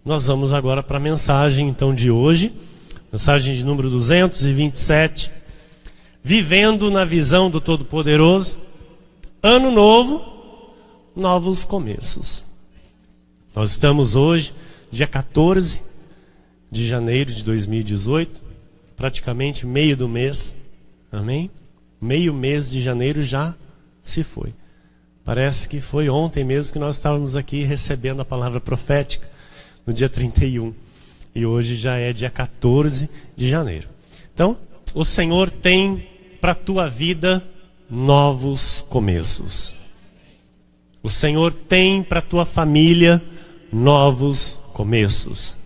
nós vamos agora para a mensagem então de hoje, mensagem de número 227, vivendo na visão do Todo-Poderoso, ano novo, novos começos. Nós estamos hoje, dia 14 de janeiro de 2018, praticamente meio do mês, amém? Meio mês de janeiro já se foi. Parece que foi ontem mesmo que nós estávamos aqui recebendo a palavra profética, no dia 31. E hoje já é dia 14 de janeiro. Então, o Senhor tem para a tua vida novos começos. O Senhor tem para a tua família novos começos.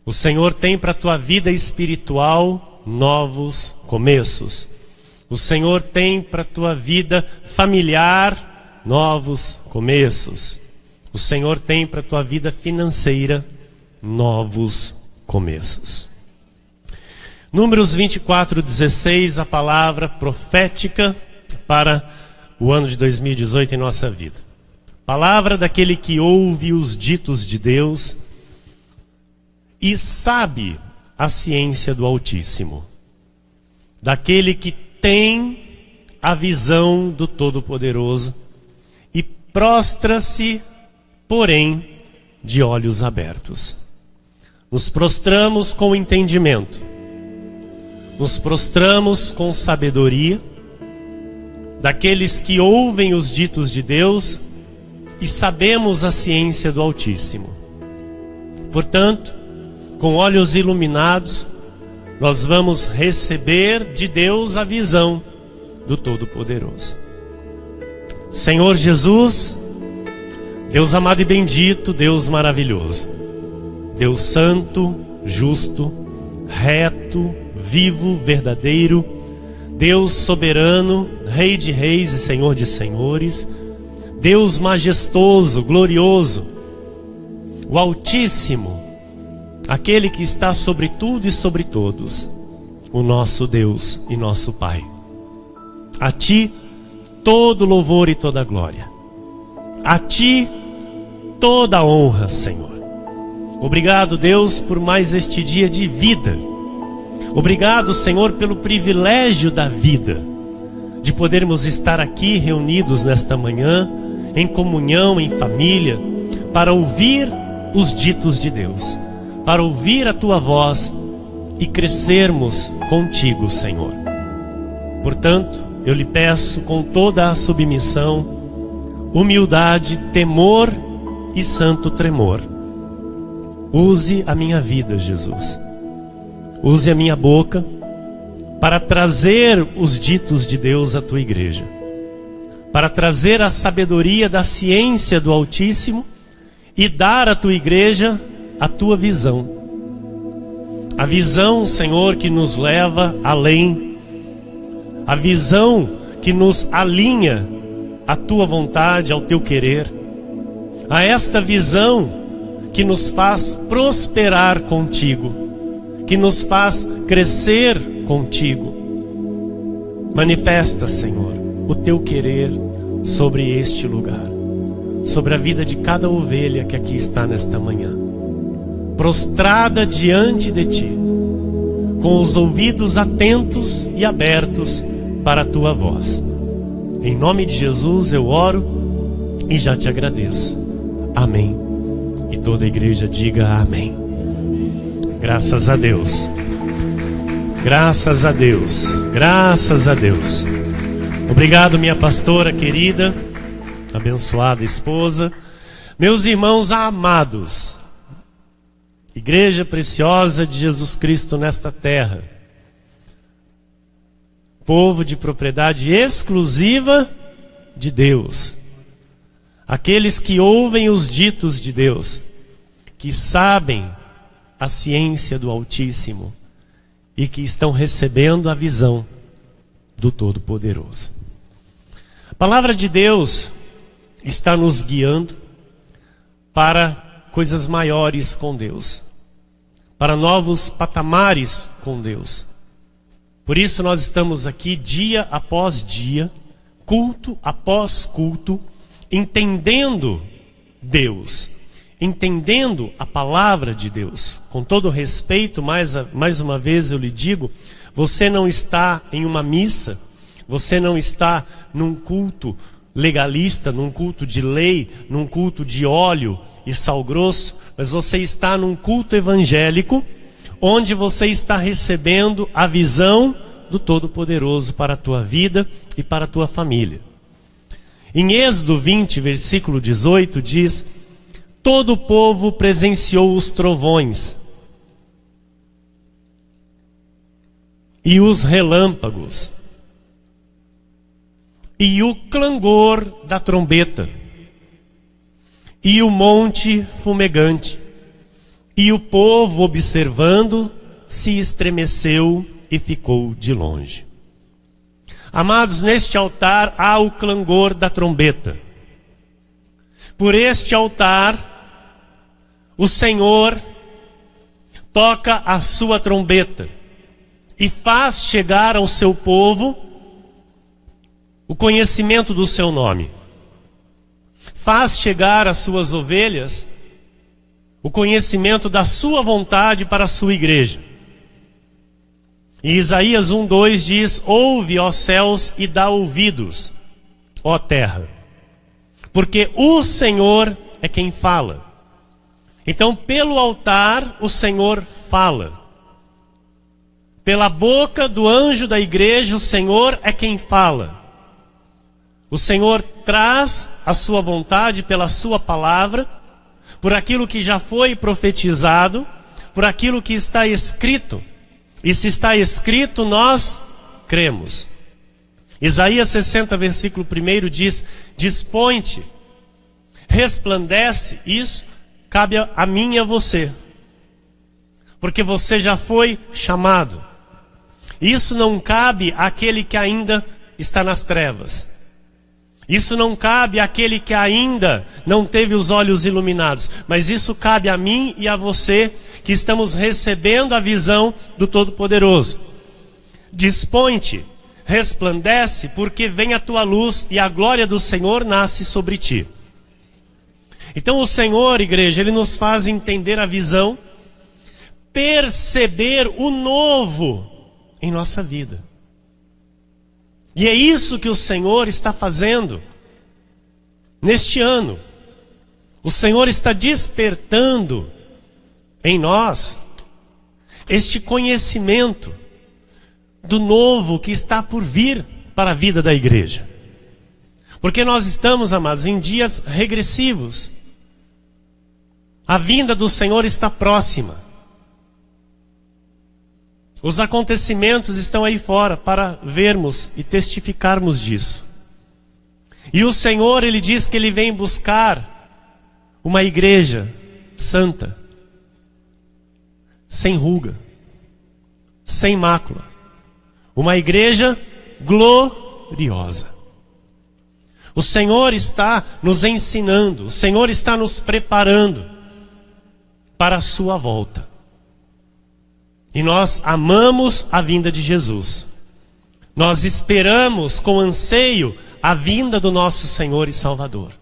O Senhor tem para a tua vida espiritual novos começos. O Senhor tem para a tua vida familiar novos começos. O Senhor tem para a tua vida financeira novos começos. Números 24:16, a palavra profética para o ano de 2018 em nossa vida. Palavra daquele que ouve os ditos de Deus e sabe a ciência do Altíssimo. Daquele que tem a visão do Todo-Poderoso e prostra-se, porém, de olhos abertos. Nos prostramos com entendimento, nos prostramos com sabedoria, daqueles que ouvem os ditos de Deus e sabemos a ciência do Altíssimo. Portanto, com olhos iluminados, nós vamos receber de Deus a visão do Todo-Poderoso. Senhor Jesus, Deus amado e bendito, Deus maravilhoso, Deus santo, justo, reto, vivo, verdadeiro, Deus soberano, Rei de reis e Senhor de senhores, Deus majestoso, glorioso, o Altíssimo, aquele que está sobre tudo e sobre todos, o nosso Deus e nosso Pai. A Ti todo louvor e toda glória. A Ti toda honra, Senhor. Obrigado, Deus, por mais este dia de vida. Obrigado, Senhor, pelo privilégio da vida, de podermos estar aqui reunidos nesta manhã, em comunhão, em família, para ouvir os ditos de Deus, para ouvir a Tua voz e crescermos contigo, Senhor. Portanto, eu lhe peço com toda a submissão, humildade, temor e santo tremor. Use a minha vida, Jesus. Use a minha boca para trazer os ditos de Deus à tua igreja, para trazer a sabedoria da ciência do Altíssimo e dar à tua igreja a tua visão. A visão, Senhor, que nos leva além. A visão que nos alinha à tua vontade, ao teu querer. A esta visão que nos faz prosperar contigo, que nos faz crescer contigo. Manifesta, Senhor, o teu querer sobre este lugar, sobre a vida de cada ovelha que aqui está nesta manhã, prostrada diante de ti, com os ouvidos atentos e abertos para a tua voz. Em nome de Jesus eu oro e já te agradeço. Amém. E toda a igreja diga amém. Graças a Deus. Graças a Deus. Graças a Deus. Obrigado, minha pastora querida, abençoada esposa. Meus irmãos amados, igreja preciosa de Jesus Cristo nesta terra, povo de propriedade exclusiva de Deus, aqueles que ouvem os ditos de Deus, que sabem a ciência do Altíssimo e que estão recebendo a visão do Todo-Poderoso. A palavra de Deus está nos guiando para coisas maiores com Deus, para novos patamares com Deus. Por isso nós estamos aqui dia após dia, culto após culto, entendendo Deus, entendendo a palavra de Deus. Com todo respeito, mais uma vez eu lhe digo, você não está em uma missa, você não está num culto legalista, num culto de lei, num culto de óleo e sal grosso, mas você está num culto evangélico, onde você está recebendo a visão do Todo-Poderoso para a tua vida e para a tua família. Em Êxodo 20, versículo 18, diz: todo o povo presenciou os trovões e os relâmpagos e o clangor da trombeta e o monte fumegante, e o povo, observando, se estremeceu e ficou de longe. Amados, neste altar há o clangor da trombeta. Por este altar, o Senhor toca a sua trombeta e faz chegar ao seu povo o conhecimento do seu nome. Faz chegar às suas ovelhas o conhecimento da sua vontade para a sua igreja. E Isaías 1:2 diz: ouve, ó céus, e dá ouvidos, ó terra, porque o Senhor é quem fala. Então, pelo altar, o Senhor fala. Pela boca do anjo da igreja, o Senhor é quem fala. O Senhor traz a sua vontade pela sua palavra, por aquilo que já foi profetizado, por aquilo que está escrito. E se está escrito, nós cremos. Isaías 60, versículo 1 diz: dispõe-te, resplandece. Isso cabe a mim e a você, porque você já foi chamado. Isso não cabe àquele que ainda está nas trevas. Isso não cabe àquele que ainda não teve os olhos iluminados, mas isso cabe a mim e a você, que estamos recebendo a visão do Todo-Poderoso. Dispõe-te, resplandece, porque vem a tua luz e a glória do Senhor nasce sobre ti. Então o Senhor, igreja, Ele nos faz entender a visão, perceber o novo em nossa vida. E é isso que o Senhor está fazendo neste ano. O Senhor está despertando em nós este conhecimento do novo que está por vir para a vida da igreja. Porque nós estamos, amados, em dias regressivos. A vinda do Senhor está próxima. Os acontecimentos estão aí fora para vermos e testificarmos disso. E o Senhor, Ele diz que Ele vem buscar uma igreja santa, sem ruga, sem mácula, uma igreja gloriosa. O Senhor está nos ensinando, o Senhor está nos preparando para a sua volta. E nós amamos a vinda de Jesus. Nós esperamos com anseio a vinda do nosso Senhor e Salvador.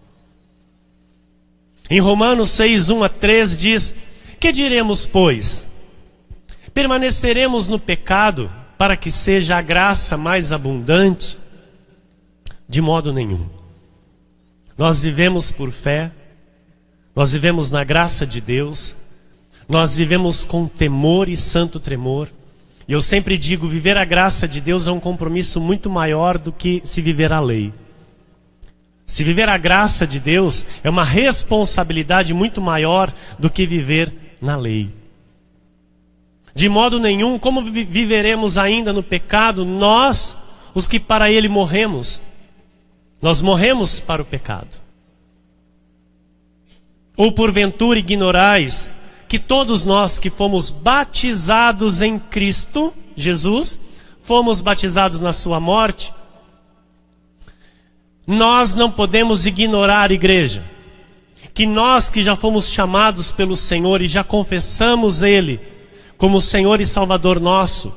Em Romanos 6, 1-3 diz: que diremos, pois? Permaneceremos no pecado para que seja a graça mais abundante? De modo nenhum. Nós vivemos por fé, nós vivemos na graça de Deus, nós vivemos com temor e santo tremor. E eu sempre digo, viver a graça de Deus é um compromisso muito maior do que se viver a lei. Se viver a graça de Deus é uma responsabilidade muito maior do que viver na lei. De modo nenhum, como viveremos ainda no pecado, nós, os que para ele morremos? Nós morremos para o pecado. Ou porventura ignorais que todos nós que fomos batizados em Cristo Jesus, fomos batizados na sua morte? Nós não podemos ignorar, igreja, que nós que já fomos chamados pelo Senhor e já confessamos Ele como Senhor e Salvador nosso,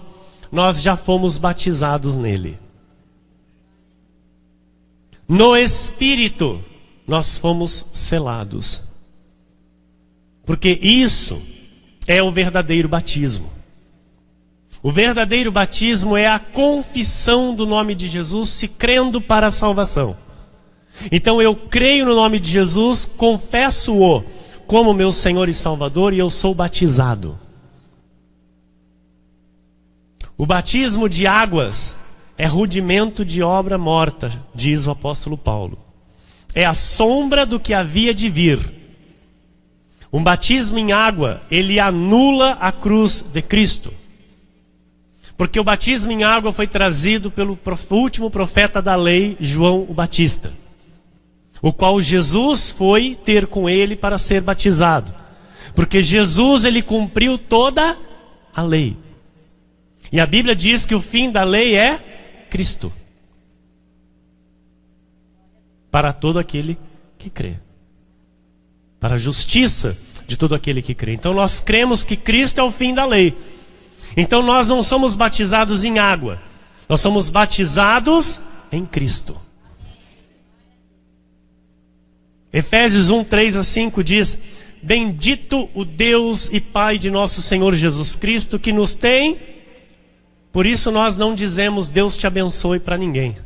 nós já fomos batizados nele. No Espírito nós fomos selados. Porque isso é o verdadeiro batismo. O verdadeiro batismo é a confissão do nome de Jesus, se crendo para a salvação. Então eu creio no nome de Jesus, confesso-o como meu Senhor e Salvador, e eu sou batizado. O batismo de águas é rudimento de obra morta, diz o apóstolo Paulo. É a sombra do que havia de vir. Um batismo em água, ele anula a cruz de Cristo. Porque o batismo em água foi trazido pelo último profeta da lei, João o Batista, o qual Jesus foi ter com ele para ser batizado. Porque Jesus, ele cumpriu toda a lei. E a Bíblia diz que o fim da lei é Cristo. Para todo aquele que crê. Para a justiça de todo aquele que crê. Então nós cremos que Cristo é o fim da lei. Então nós não somos batizados em água. Nós somos batizados em Cristo. Efésios 1, 3-5 diz: bendito o Deus e Pai de nosso Senhor Jesus Cristo, que nos tem. Por isso nós não dizemos Deus te abençoe para ninguém.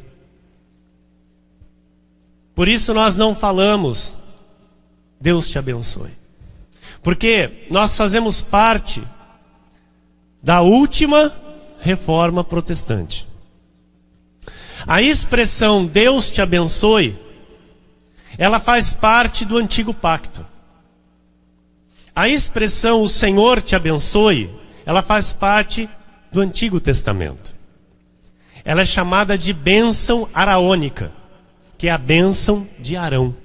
Por isso nós não falamos Deus te abençoe. Porque nós fazemos parte da última reforma protestante. A expressão Deus te abençoe, ela faz parte do antigo pacto. A expressão o Senhor te abençoe, ela faz parte do Antigo Testamento. Ela é chamada de bênção araônica, que é a bênção de Arão.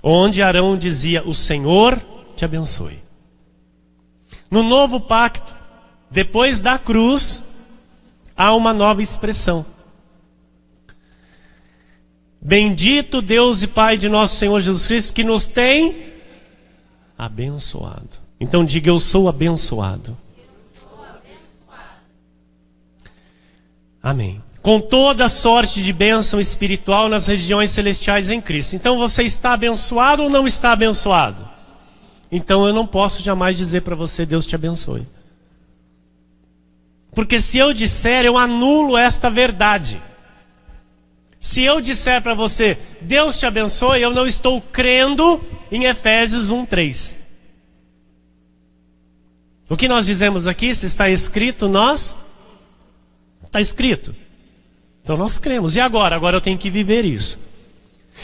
Onde Arão dizia, o Senhor te abençoe. No novo pacto, depois da cruz, há uma nova expressão. Bendito Deus e Pai de nosso Senhor Jesus Cristo, que nos tem abençoado. Então diga, eu sou abençoado. Amém. Com toda sorte de bênção espiritual nas regiões celestiais em Cristo. Então você está abençoado ou não está abençoado? Então eu não posso jamais dizer para você, Deus te abençoe. Porque se eu disser, eu anulo esta verdade. Se eu disser para você, Deus te abençoe, eu não estou crendo em Efésios 1:3. O que nós dizemos aqui, se está escrito, está escrito. Então nós cremos. E agora? Agora eu tenho que viver isso.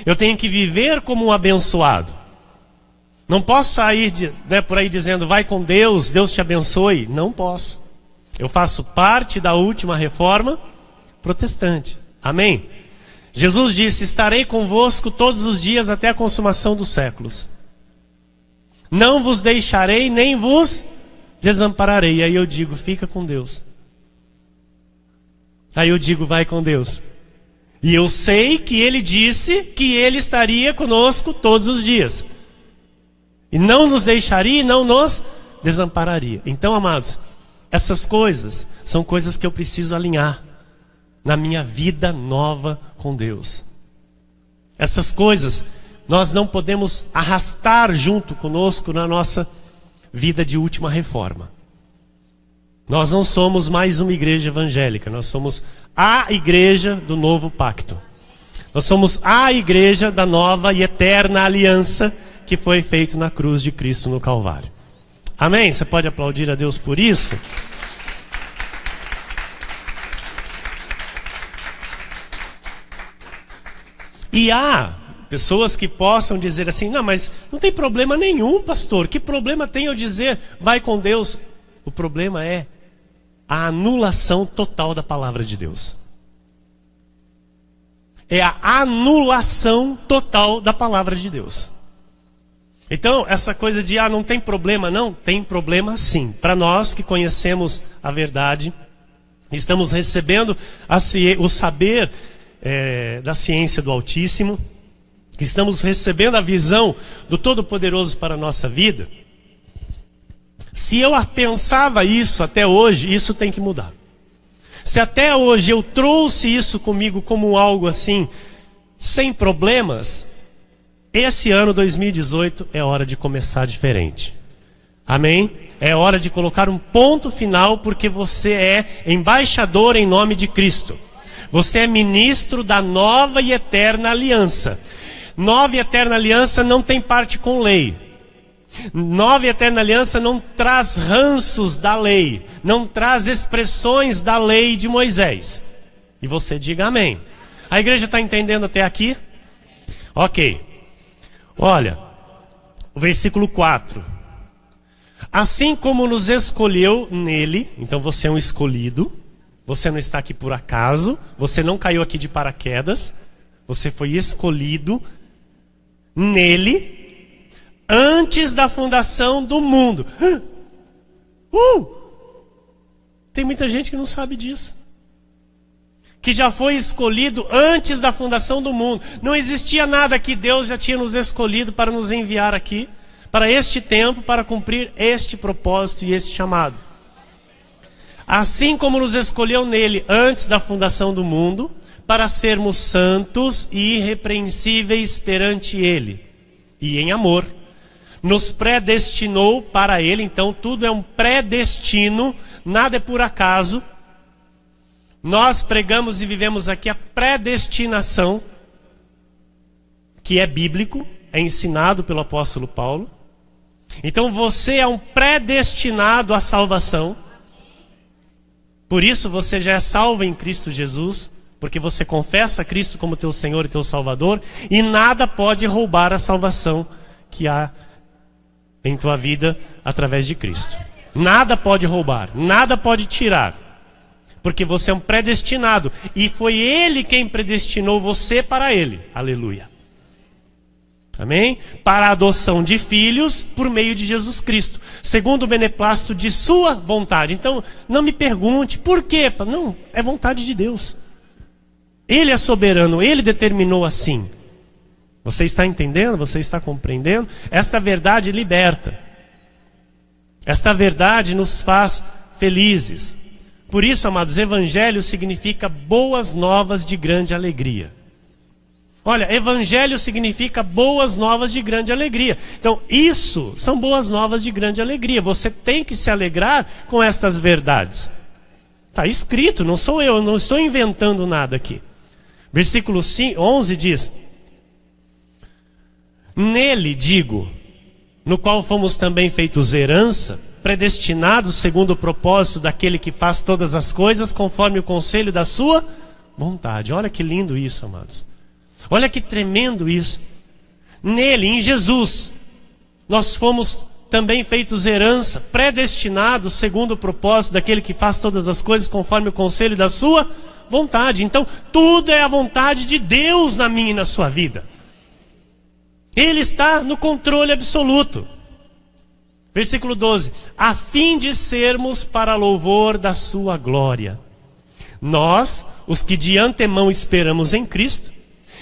Eu tenho que viver como um abençoado. Não posso sair por aí dizendo, vai com Deus, Deus te abençoe. Não posso. Eu faço parte da última reforma protestante. Amém? Jesus disse, estarei convosco todos os dias até a consumação dos séculos. Não vos deixarei, nem vos desampararei. E aí eu digo, fica com Deus. Aí eu digo, vai com Deus. E eu sei que Ele disse que Ele estaria conosco todos os dias. E não nos deixaria e não nos desampararia. Então, amados, essas coisas são coisas que eu preciso alinhar na minha vida nova com Deus. Essas coisas nós não podemos arrastar junto conosco na nossa vida de última reforma. Nós não somos mais uma igreja evangélica, nós somos a igreja do novo pacto. Nós somos a igreja da nova e eterna aliança que foi feita na cruz de Cristo no Calvário. Amém? Você pode aplaudir a Deus por isso? E há pessoas que possam dizer assim, não, mas não tem problema nenhum, pastor. Que problema tem eu dizer, vai com Deus? O problema é a anulação total da palavra de Deus. É a anulação total da palavra de Deus. Então, essa coisa de, não tem problema, não, tem problema sim. Para nós que conhecemos a verdade, estamos recebendo o saber da ciência do Altíssimo, que estamos recebendo a visão do Todo-Poderoso para a nossa vida. Se eu pensava isso até hoje, isso tem que mudar. Se até hoje eu trouxe isso comigo como algo assim, sem problemas, esse ano 2018 é hora de começar diferente. Amém? É hora de colocar um ponto final, porque você é embaixador em nome de Cristo. Você é ministro da nova e eterna aliança. Nova e eterna aliança não tem parte com lei. Nova e eterna aliança não traz ranços da lei, não traz expressões da lei de Moisés. E você diga amém. A igreja está entendendo até aqui? Ok. Olha, o versículo 4. Assim como nos escolheu nele, então você é um escolhido, você não está aqui por acaso, você não caiu aqui de paraquedas, você foi escolhido nele, antes da fundação do mundo. Tem muita gente que não sabe disso. Que já foi escolhido antes da fundação do mundo. Não existia nada que Deus já tinha nos escolhido para nos enviar aqui, para este tempo, para cumprir este propósito e este chamado. Assim como nos escolheu nele antes da fundação do mundo, para sermos santos e irrepreensíveis perante ele, e em amor. Nos predestinou para ele, então tudo é um predestino, nada é por acaso. Nós pregamos e vivemos aqui a predestinação, que é bíblico, é ensinado pelo apóstolo Paulo. Então você é um predestinado à salvação. Por isso você já é salvo em Cristo Jesus, porque você confessa Cristo como teu Senhor e teu Salvador, e nada pode roubar a salvação que há em tua vida através de Cristo. Nada pode roubar, nada pode tirar, porque você é um predestinado, e foi Ele quem predestinou você para Ele. Aleluia. Amém? Para a adoção de filhos por meio de Jesus Cristo, segundo o beneplácito de sua vontade. Então, não me pergunte, por quê? Não, é vontade de Deus. Ele é soberano, Ele determinou assim. Você está entendendo? Você está compreendendo? Esta verdade liberta. Esta verdade nos faz felizes. Por isso, amados, evangelho significa boas novas de grande alegria. Olha, evangelho significa boas novas de grande alegria. Então, isso são boas novas de grande alegria. Você tem que se alegrar com estas verdades. Está escrito, não sou eu não estou inventando nada aqui. Versículo 11 diz: nele, digo, no qual fomos também feitos herança, predestinados segundo o propósito daquele que faz todas as coisas, conforme o conselho da sua vontade. Olha que lindo isso, amados. Olha que tremendo isso. Nele, em Jesus, nós fomos também feitos herança, predestinados segundo o propósito daquele que faz todas as coisas, conforme o conselho da sua vontade. Então, tudo é a vontade de Deus na minha e na sua vida. Ele está no controle absoluto. Versículo 12: a fim de sermos para louvor da sua glória. Nós, os que de antemão esperamos em Cristo,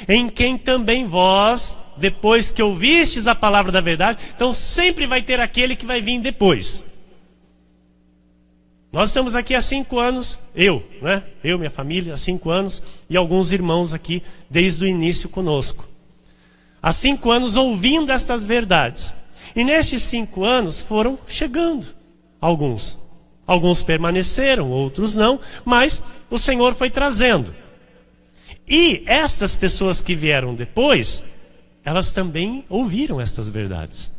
em quem também vós, depois que ouvistes a palavra da verdade, então sempre vai ter aquele que vai vir depois. Nós estamos aqui há 5 anos, eu, minha família, há 5 anos, e alguns irmãos aqui desde o início conosco. Há 5 anos ouvindo estas verdades. E nestes 5 anos foram chegando alguns. Alguns permaneceram, outros não, mas o Senhor foi trazendo. E estas pessoas que vieram depois, elas também ouviram estas verdades.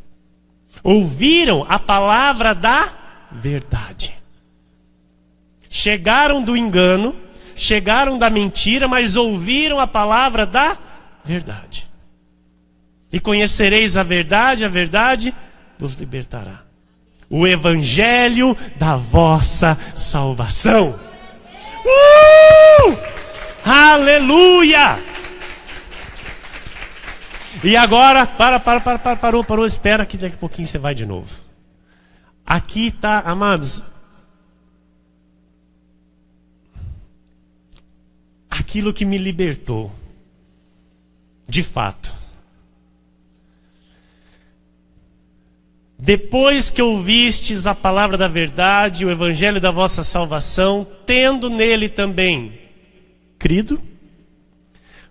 Ouviram a palavra da verdade. Chegaram do engano, chegaram da mentira, mas ouviram a palavra da verdade. E conhecereis a verdade vos libertará. O evangelho da vossa salvação. Aleluia! E agora, parou, espera que daqui a pouquinho você vai de novo. Aqui está, amados, aquilo que me libertou, de fato. Depois que ouvistes a palavra da verdade, o evangelho da vossa salvação, tendo nele também crido,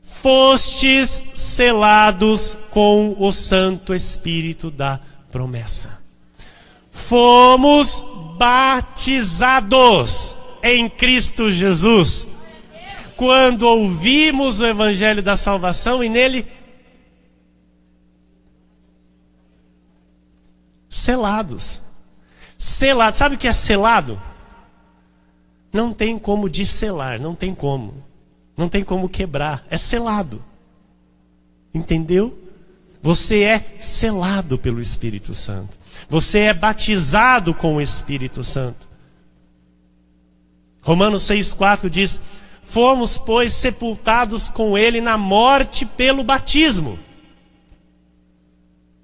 fostes selados com o Santo Espírito da promessa. Fomos batizados em Cristo Jesus, quando ouvimos o Evangelho da salvação e nele selados. Selado, sabe o que é selado? Não tem como desselar, não tem como quebrar, é selado. Entendeu? Você é selado pelo Espírito Santo. Você é batizado com o Espírito Santo. Romanos 6,4 diz: fomos, pois, sepultados com ele na morte pelo batismo.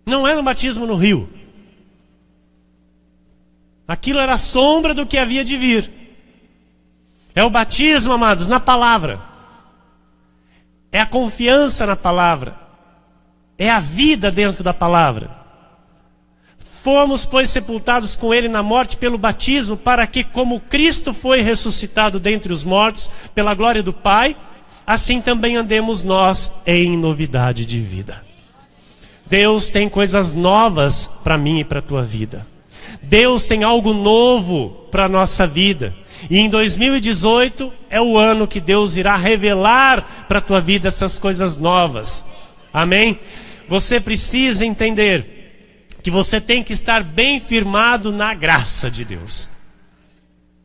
Não é no batismo no rio. Aquilo era sombra do que havia de vir. É o batismo, amados, na palavra. É a confiança na palavra. É a vida dentro da palavra. Fomos, pois, sepultados com ele na morte pelo batismo, para que, como Cristo foi ressuscitado dentre os mortos, pela glória do Pai, assim também andemos nós em novidade de vida. Deus tem coisas novas para mim e para a tua vida. Deus tem algo novo para a nossa vida. E em 2018 é o ano que Deus irá revelar para a tua vida essas coisas novas. Amém? Você precisa entender que você tem que estar bem firmado na graça de Deus.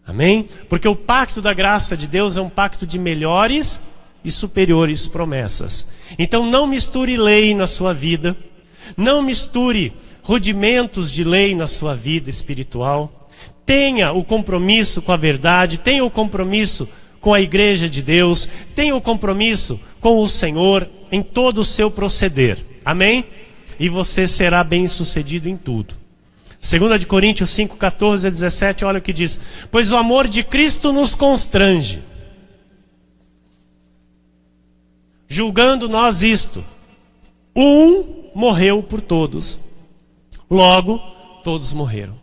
Amém? Porque o pacto da graça de Deus é um pacto de melhores e superiores promessas. Então não misture lei na sua vida. Não misture rudimentos de lei na sua vida espiritual. Tenha o compromisso com a verdade. Tenha o compromisso com a igreja de Deus. Tenha o compromisso com o Senhor em todo o seu proceder. Amém? E você será bem sucedido em tudo. 2 Coríntios 5, 14 a 17, olha o que diz: pois o amor de Cristo nos constrange, julgando nós isto: um morreu por todos, logo todos morreram.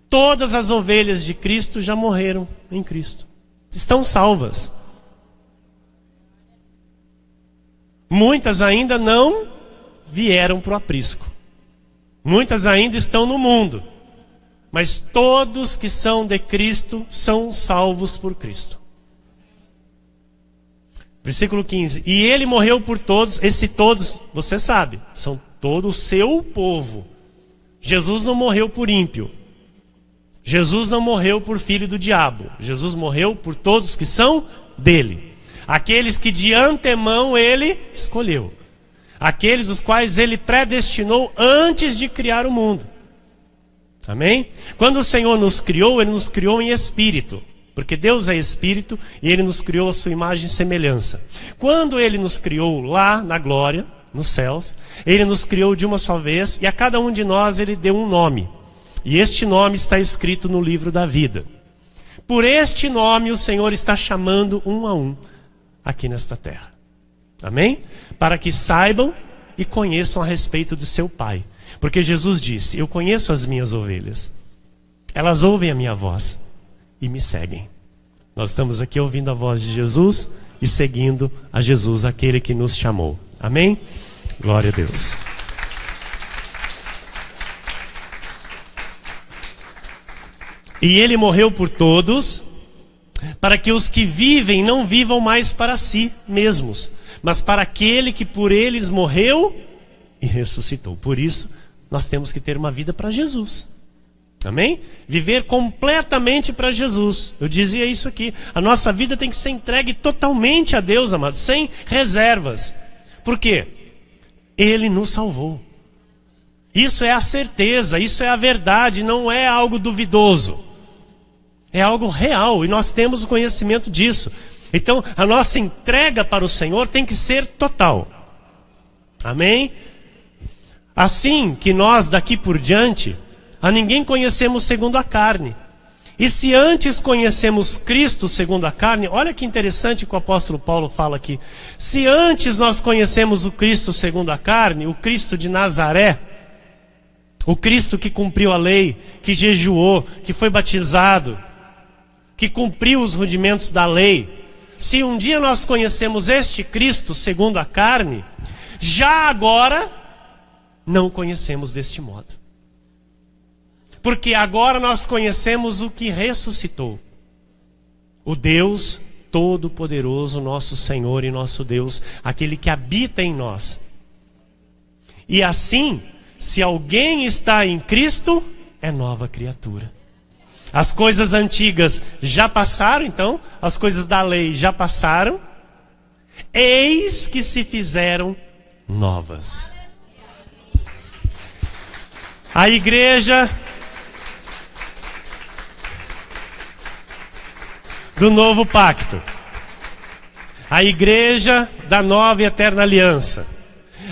Todas as ovelhas de Cristo já morreram em Cristo, estão salvas. Muitas ainda não vieram para o aprisco. Muitas ainda estão no mundo. Mas todos que são de Cristo são salvos por Cristo. Versículo 15. E ele morreu por todos. Esse todos, você sabe, são todo o seu povo. Jesus não morreu por ímpio. Jesus não morreu por filho do diabo. Jesus morreu por todos que são dele. Aqueles que de antemão ele escolheu. Aqueles os quais ele predestinou antes de criar o mundo. Amém? Quando o Senhor nos criou, ele nos criou em espírito. Porque Deus é espírito e ele nos criou a sua imagem e semelhança. Quando ele nos criou lá na glória, nos céus, ele nos criou de uma só vez e a cada um de nós ele deu um nome. E este nome está escrito no livro da vida. Por este nome o Senhor está chamando um a um aqui nesta terra. Amém? Para que saibam e conheçam a respeito do seu Pai. Porque Jesus disse: eu conheço as minhas ovelhas. Elas ouvem a minha voz e me seguem. Nós estamos aqui ouvindo a voz de Jesus e seguindo a Jesus, aquele que nos chamou. Amém? Glória a Deus. E ele morreu por todos, para que os que vivem não vivam mais para si mesmos, mas para aquele que por eles morreu e ressuscitou. Por isso, nós temos que ter uma vida para Jesus. Amém? Viver completamente para Jesus. Eu dizia isso aqui. A nossa vida tem que ser entregue totalmente a Deus, amados, sem reservas. Por quê? Ele nos salvou. Isso é a certeza, isso é a verdade, não é algo duvidoso. É algo real e nós temos o conhecimento disso. Então, a nossa entrega para o Senhor tem que ser total. Amém? Assim que nós daqui por diante, a ninguém conhecemos segundo a carne. E se antes conhecemos Cristo segundo a carne, olha que interessante que o apóstolo Paulo fala aqui. Se antes nós conhecemos o Cristo segundo a carne, o Cristo de Nazaré, o Cristo que cumpriu a lei, que jejuou, que foi batizado, que cumpriu os rudimentos da lei. se um dia nós conhecemos este Cristo segundo a carne, já agora não conhecemos deste modo. Porque agora nós conhecemos o que ressuscitou. O Deus Todo-Poderoso, nosso Senhor e nosso Deus, aquele que habita em nós. E assim, se alguém está em Cristo, é nova criatura. As coisas antigas já passaram, então, as coisas da lei já passaram, eis que se fizeram novas. A igreja do novo pacto, a igreja da nova e eterna aliança,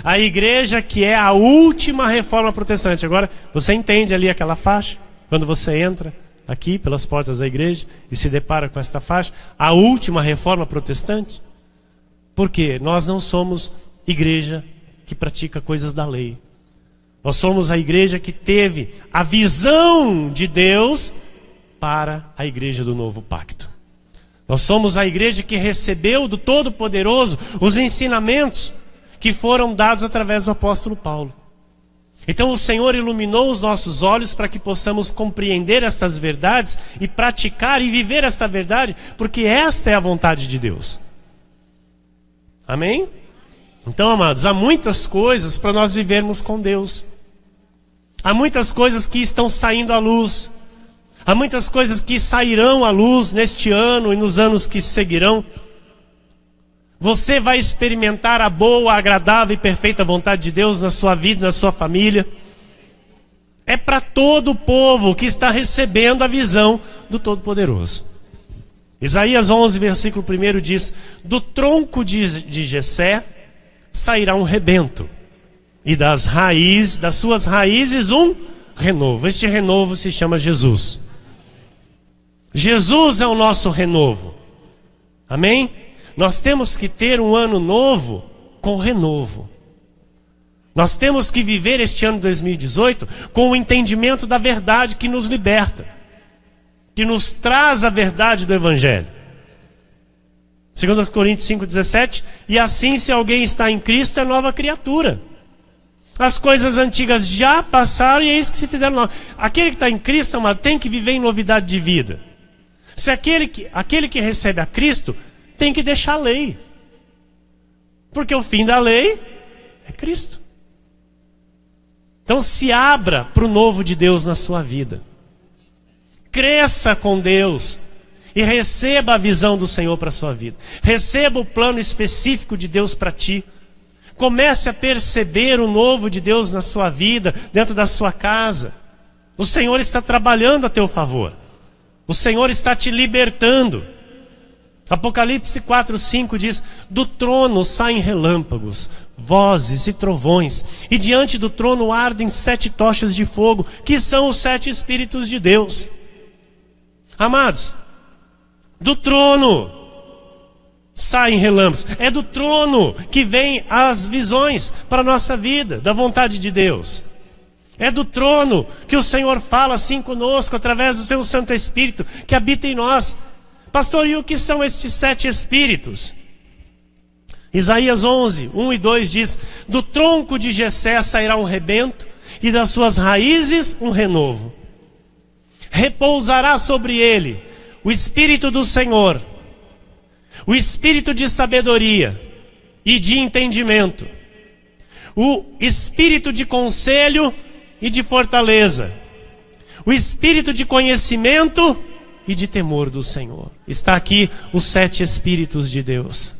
a igreja que é a última reforma protestante. Agora, você entende ali aquela faixa? Quando você entra aqui pelas portas da igreja e se depara com esta faixa, a última reforma protestante? Porque nós não somos igreja que pratica coisas da lei. Nós somos a igreja que teve a visão de Deus para a igreja do novo pacto. Nós somos a igreja que recebeu do Todo-Poderoso os ensinamentos que foram dados através do apóstolo Paulo. Então o Senhor iluminou os nossos olhos para que possamos compreender estas verdades e praticar e viver esta verdade, porque esta é a vontade de Deus. Amém? Então, amados, há muitas coisas para nós vivermos com Deus. Há muitas coisas que estão saindo à luz. Há muitas coisas que sairão à luz neste ano e nos anos que seguirão. Você vai experimentar a boa, agradável e perfeita vontade de Deus na sua vida, na sua família. É para todo o povo que está recebendo a visão do Todo-Poderoso. Isaías 11, versículo 1 diz: do tronco de Jessé sairá um rebento, e das suas raízes um renovo. Este renovo se chama Jesus. Jesus é o nosso renovo. Amém? Nós temos que ter um ano novo com renovo. Nós temos que viver este ano 2018 com o entendimento da verdade que nos liberta, que nos traz a verdade do Evangelho. 2 Coríntios 5,17: e assim, se alguém está em Cristo, é nova criatura. As coisas antigas já passaram e é isso que se fizeram novas. Aquele que está em Cristo, amado, tem que viver em novidade de vida. Se aquele que recebe a Cristo tem que deixar a lei, porque o fim da lei é Cristo. Então se abra para o novo de Deus na sua vida. Cresça com Deus e receba a visão do Senhor para a sua vida. Receba o plano específico de Deus para ti. Comece a perceber o novo de Deus na sua vida, dentro da sua casa. O Senhor está trabalhando a teu favor. O Senhor está te libertando. Apocalipse 4:5 diz: do trono saem relâmpagos, vozes e trovões, e diante do trono ardem 7 tochas de fogo, que são os 7 Espíritos de Deus. Amados, do trono saem relâmpagos. É do trono que vem as visões para a nossa vida, da vontade de Deus. É do trono que o Senhor fala assim conosco, através do seu Santo Espírito, que habita em nós. Pastor, e o que são estes 7 Espíritos? Isaías 11, 1 e 2 diz: do tronco de Jessé sairá um rebento, e das suas raízes um renovo. Repousará sobre ele o Espírito do Senhor, o Espírito de sabedoria e de entendimento, o Espírito de conselho e de fortaleza, o Espírito de conhecimento e de temor do Senhor. Está aqui os 7 Espíritos de Deus.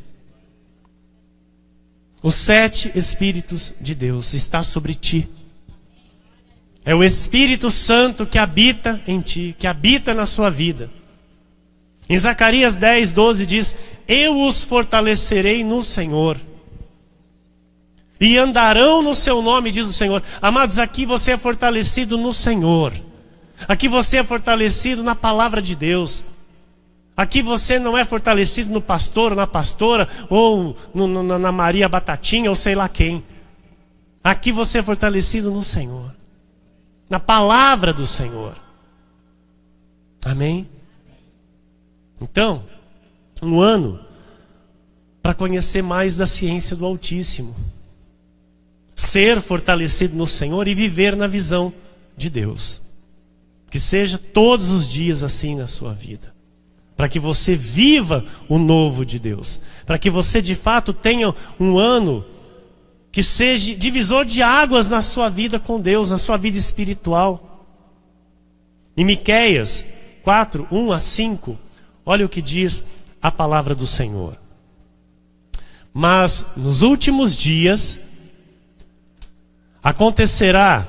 Os 7 Espíritos de Deus está sobre ti. É o Espírito Santo que habita em ti, que habita na sua vida. Em Zacarias 10:12 diz: eu os fortalecerei no Senhor, e andarão no seu nome, diz o Senhor. Amados, aqui você é fortalecido no Senhor. Aqui você é fortalecido na palavra de Deus. Aqui você não é fortalecido no pastor ou na pastora, ou na Maria Batatinha, ou sei lá quem. Aqui você é fortalecido no Senhor, na palavra do Senhor. Amém? Então, um ano para conhecer mais da ciência do Altíssimo, ser fortalecido no Senhor e viver na visão de Deus. Que seja todos os dias assim na sua vida, para que você viva o novo de Deus, para que você de fato tenha um ano que seja divisor de águas na sua vida com Deus, na sua vida espiritual. Em Miqueias 4, 1 a 5, olha o que diz a palavra do Senhor. Mas nos últimos dias acontecerá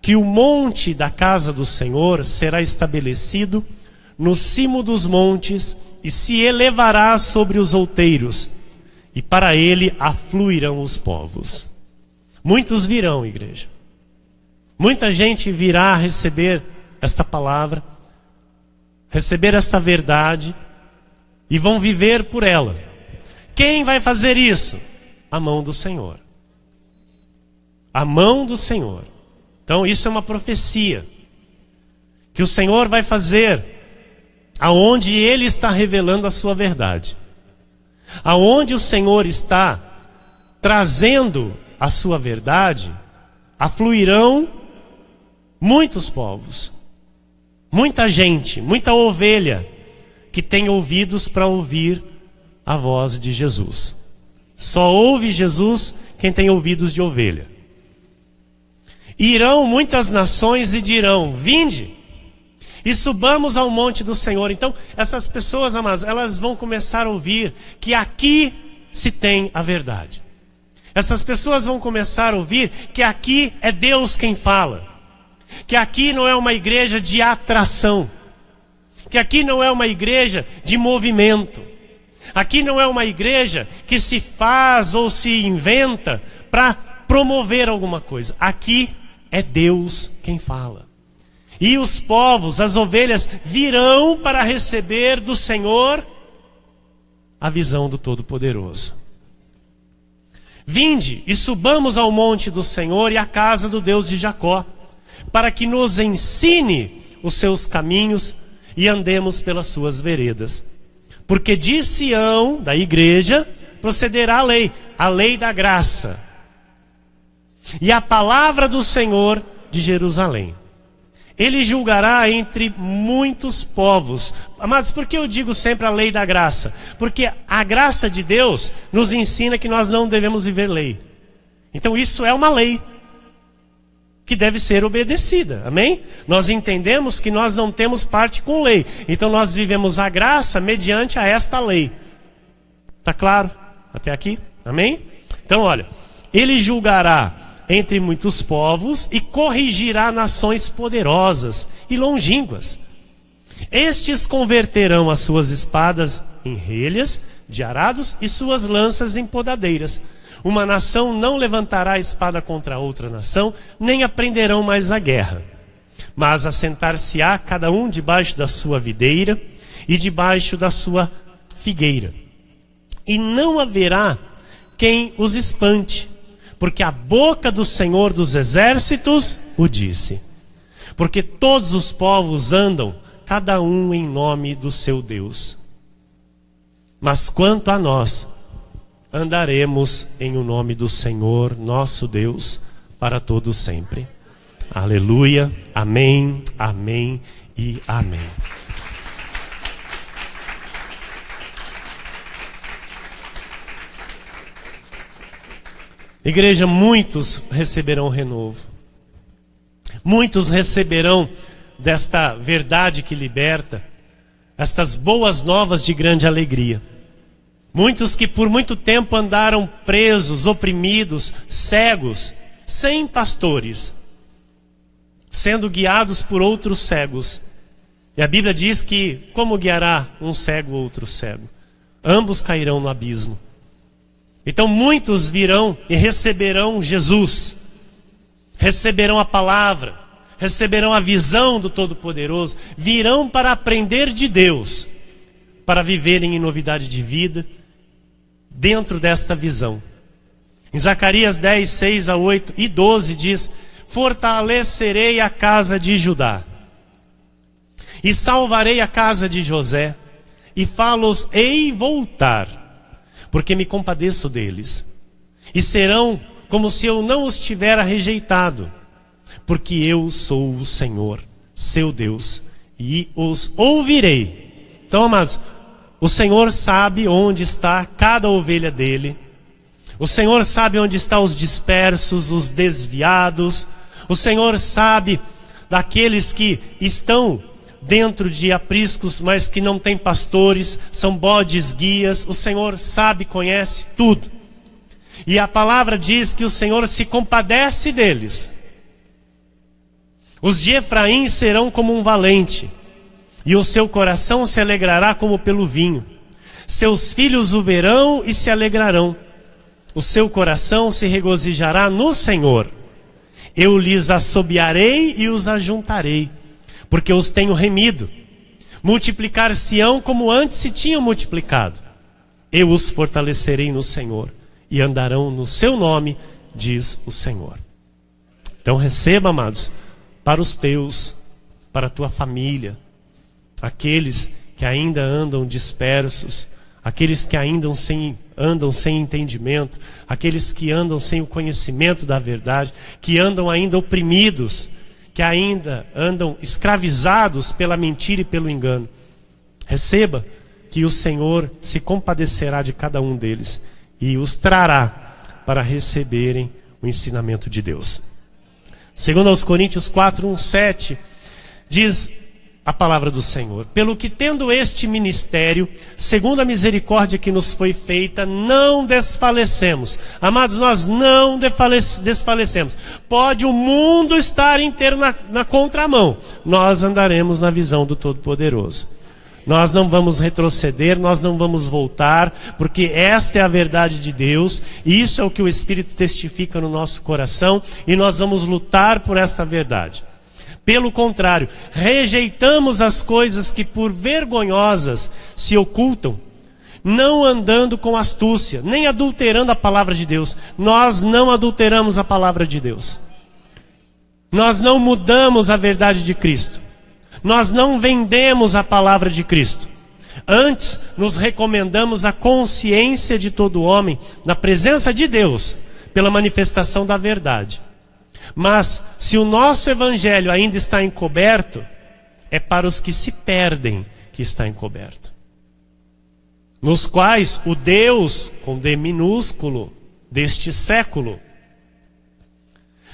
que o monte da casa do Senhor será estabelecido no cimo dos montes e se elevará sobre os outeiros, e para ele afluirão os povos. Muitos virão, igreja. Muita gente virá receber esta palavra, receber esta verdade, e vão viver por ela. Quem vai fazer isso? A mão do Senhor. A mão do Senhor. Então isso é uma profecia que o Senhor vai fazer aonde Ele está revelando a sua verdade, aonde o Senhor está trazendo a sua verdade, afluirão muitos povos, muita gente, muita ovelha que tem ouvidos para ouvir a voz de Jesus. Só ouve Jesus quem tem ouvidos de ovelha. Irão muitas nações e dirão: vinde e subamos ao monte do Senhor. Então essas pessoas, amados, elas vão começar a ouvir que aqui se tem a verdade. Essas pessoas vão começar a ouvir que aqui é Deus quem fala, que aqui não é uma igreja de atração, que aqui não é uma igreja de movimento, aqui não é uma igreja que se faz ou se inventa para promover alguma coisa. Aqui é Deus quem fala. E os povos, as ovelhas, virão para receber do Senhor a visão do Todo-Poderoso. Vinde e subamos ao monte do Senhor e à casa do Deus de Jacó, para que nos ensine os seus caminhos e andemos pelas suas veredas. Porque de Sião, da igreja, procederá a lei da graça, e a palavra do Senhor de Jerusalém. Ele julgará entre muitos povos. Amados, por que eu digo sempre a lei da graça? Porque a graça de Deus nos ensina que nós não devemos viver lei. Então isso é uma lei que deve ser obedecida, amém? Nós entendemos que nós não temos parte com lei, então nós vivemos a graça mediante a esta lei. Tá claro? Até aqui? Amém? Então olha, ele julgará entre muitos povos e corrigirá nações poderosas e longínquas. Estes converterão as suas espadas em relhas de arados e suas lanças em podadeiras. Uma nação não levantará a espada contra outra nação, nem aprenderão mais a guerra. Mas assentar-se-á cada um debaixo da sua videira e debaixo da sua figueira. E não haverá quem os espante, porque a boca do Senhor dos exércitos o disse. Porque todos os povos andam, cada um em nome do seu Deus. Mas quanto a nós, andaremos em o nome do Senhor, nosso Deus, para todo sempre. Aleluia, amém, amém e amém. Igreja, muitos receberão renovo. Muitos receberão desta verdade que liberta, estas boas novas de grande alegria. Muitos que por muito tempo andaram presos, oprimidos, cegos, sem pastores, sendo guiados por outros cegos. E a Bíblia diz que como guiará um cego ou outro cego? Ambos cairão no abismo. Então muitos virão e receberão Jesus, receberão a palavra, receberão a visão do Todo-Poderoso, virão para aprender de Deus, para viverem em novidade de vida, dentro desta visão. Em Zacarias 10, 6 a 8 e 12 diz: fortalecerei a casa de Judá, e salvarei a casa de José, e fá-los-ei voltar, porque me compadeço deles. E serão como se eu não os tivera rejeitado, porque eu sou o Senhor, seu Deus, e os ouvirei. Então, amados, o Senhor sabe onde está cada ovelha dele. O Senhor sabe onde estão os dispersos, os desviados. O Senhor sabe daqueles que estão dentro de apriscos, mas que não têm pastores, são bodes guias. O Senhor sabe, conhece tudo. E a palavra diz que o Senhor se compadece deles. Os de Efraim serão como um valente, e o seu coração se alegrará como pelo vinho. Seus filhos o verão e se alegrarão. O seu coração se regozijará no Senhor. Eu lhes assobiarei e os ajuntarei, porque os tenho remido. Multiplicar-se-ão como antes se tinham multiplicado. Eu os fortalecerei no Senhor, e andarão no seu nome, diz o Senhor. Então receba, amados, para os teus, para a tua família, aqueles que ainda andam dispersos, aqueles que ainda andam sem entendimento, aqueles que andam sem o conhecimento da verdade, que andam ainda oprimidos, que ainda andam escravizados pela mentira e pelo engano. Receba que o Senhor se compadecerá de cada um deles e os trará para receberem o ensinamento de Deus. Segundo aos Coríntios 4:1-7, diz a palavra do Senhor: pelo que tendo este ministério, segundo a misericórdia que nos foi feita, não desfalecemos. Amados, nós não desfalecemos. Pode o mundo estar inteiro na contramão, nós andaremos na visão do Todo-Poderoso. Nós não vamos retroceder, nós não vamos voltar, porque esta é a verdade de Deus, e isso é o que o Espírito testifica no nosso coração, e nós vamos lutar por esta verdade. Pelo contrário, rejeitamos as coisas que por vergonhosas se ocultam, não andando com astúcia, nem adulterando a palavra de Deus. Nós não adulteramos a palavra de Deus. Nós não mudamos a verdade de Cristo. Nós não vendemos a palavra de Cristo. Antes, nos recomendamos a consciência de todo homem na presença de Deus, pela manifestação da verdade. Mas, se o nosso evangelho ainda está encoberto, é para os que se perdem que está encoberto. Nos quais o Deus, com D minúsculo, deste século,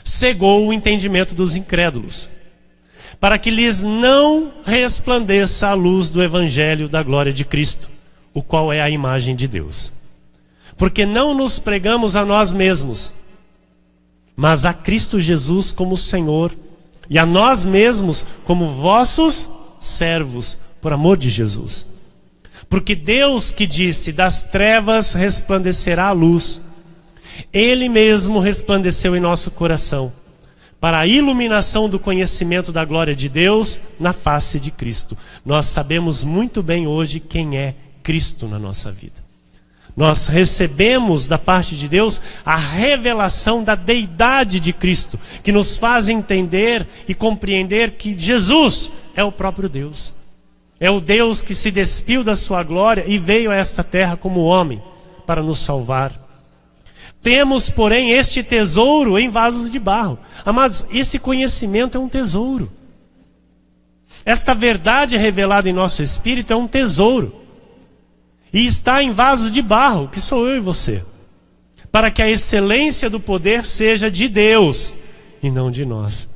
cegou o entendimento dos incrédulos, para que lhes não resplandeça a luz do evangelho da glória de Cristo, o qual é a imagem de Deus. Porque não nos pregamos a nós mesmos, mas a Cristo Jesus como Senhor, e a nós mesmos como vossos servos, por amor de Jesus. Porque Deus que disse, das trevas resplandecerá a luz, Ele mesmo resplandeceu em nosso coração, para a iluminação do conhecimento da glória de Deus na face de Cristo. Nós sabemos muito bem hoje quem é Cristo na nossa vida. Nós recebemos da parte de Deus a revelação da deidade de Cristo, que nos faz entender e compreender que Jesus é o próprio Deus. É o Deus que se despiu da sua glória e veio a esta terra como homem para nos salvar. Temos, porém, este tesouro em vasos de barro. Amados, esse conhecimento é um tesouro. Esta verdade revelada em nosso espírito é um tesouro. E está em vasos de barro, que sou eu e você, para que a excelência do poder seja de Deus e não de nós.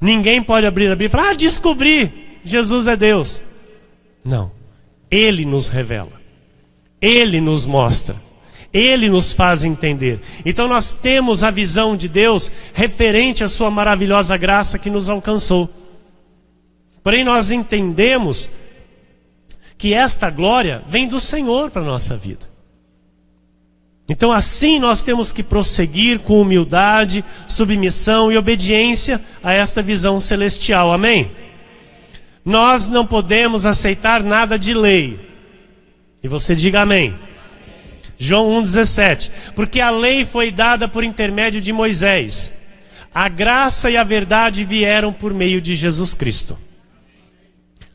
Ninguém pode abrir a Bíblia e falar: descobri, Jesus é Deus. Não, Ele nos revela, Ele nos mostra, Ele nos faz entender. Então nós temos a visão de Deus referente à sua maravilhosa graça que nos alcançou. Porém nós entendemos que esta glória vem do Senhor para a nossa vida. Então assim nós temos que prosseguir com humildade, submissão e obediência a esta visão celestial. Amém? Nós não podemos aceitar nada de lei. E você diga amém. João 1,17. Porque a lei foi dada por intermédio de Moisés. A graça e a verdade vieram por meio de Jesus Cristo.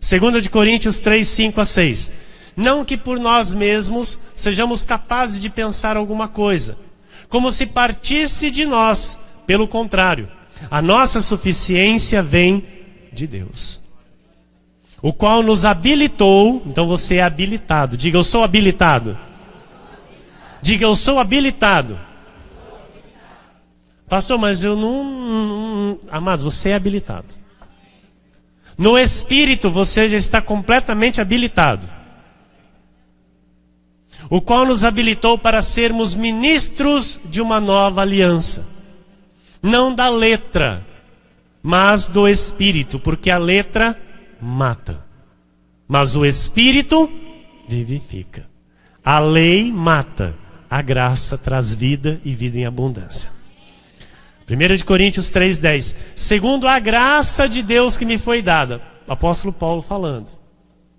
2 Coríntios 3, 5-6. Não que por nós mesmos sejamos capazes de pensar alguma coisa, como se partisse de nós. Pelo contrário, a nossa suficiência vem de Deus, o qual nos habilitou. Então você é habilitado. Diga, eu sou habilitado. Diga, eu sou habilitado. Pastor, mas eu não... Amados, você é habilitado. No Espírito você já está completamente habilitado, o qual nos habilitou para sermos ministros de uma nova aliança, não da letra, mas do Espírito, porque a letra mata, mas o Espírito vivifica. A lei mata, a graça traz vida e vida em abundância. 1 Coríntios 3,10. Segundo a graça de Deus que me foi dada. O apóstolo Paulo falando.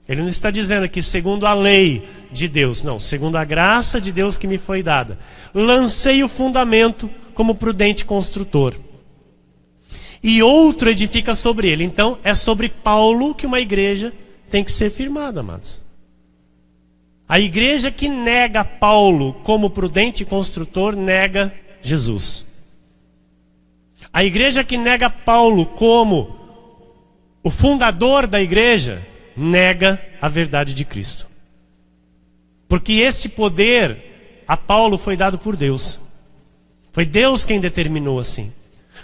Ele não está dizendo aqui segundo a lei de Deus. Não, segundo a graça de Deus que me foi dada. Lancei o fundamento como prudente construtor, e outro edifica sobre ele. Então é sobre Paulo que uma igreja tem que ser firmada, amados. A igreja que nega Paulo como prudente construtor, nega Jesus. A igreja que nega Paulo como o fundador da igreja, nega a verdade de Cristo. Porque este poder a Paulo foi dado por Deus. Foi Deus quem determinou assim.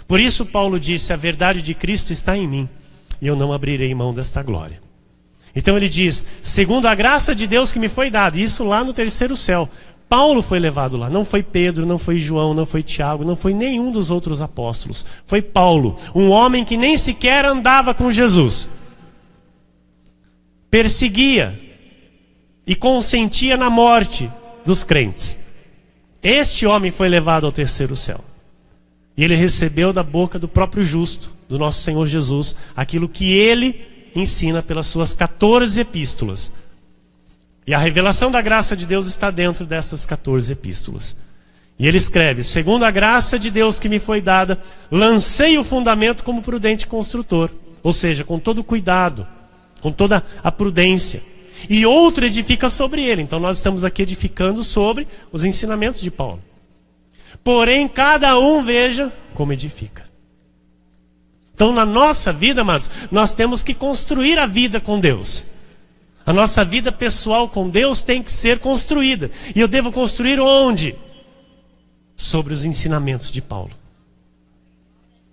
Por isso Paulo disse, a verdade de Cristo está em mim, e eu não abrirei mão desta glória. Então ele diz, segundo a graça de Deus que me foi dada, isso lá no terceiro céu. Paulo foi levado lá, não foi Pedro, não foi João, não foi Tiago, não foi nenhum dos outros apóstolos. Foi Paulo, um homem que nem sequer andava com Jesus. Perseguia e consentia na morte dos crentes. Este homem foi levado ao terceiro céu. E ele recebeu da boca do próprio justo, do nosso Senhor Jesus, aquilo que ele ensina pelas suas 14 epístolas. E a revelação da graça de Deus está dentro dessas 14 epístolas. E ele escreve, segundo a graça de Deus que me foi dada, lancei o fundamento como prudente construtor. Ou seja, com todo cuidado, com toda a prudência. E outro edifica sobre ele. Então nós estamos aqui edificando sobre os ensinamentos de Paulo. Porém, cada um veja como edifica. Então na nossa vida, amados, nós temos que construir a vida com Deus. A nossa vida pessoal com Deus tem que ser construída. E eu devo construir onde? Sobre os ensinamentos de Paulo.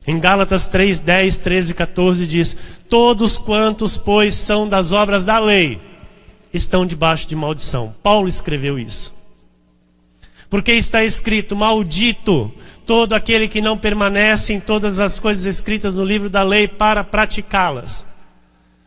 Em Gálatas 3, 10, 13 e 14 diz, todos quantos, pois, são das obras da lei, estão debaixo de maldição. Paulo escreveu isso. Porque está escrito, maldito todo aquele que não permanece em todas as coisas escritas no livro da lei para praticá-las.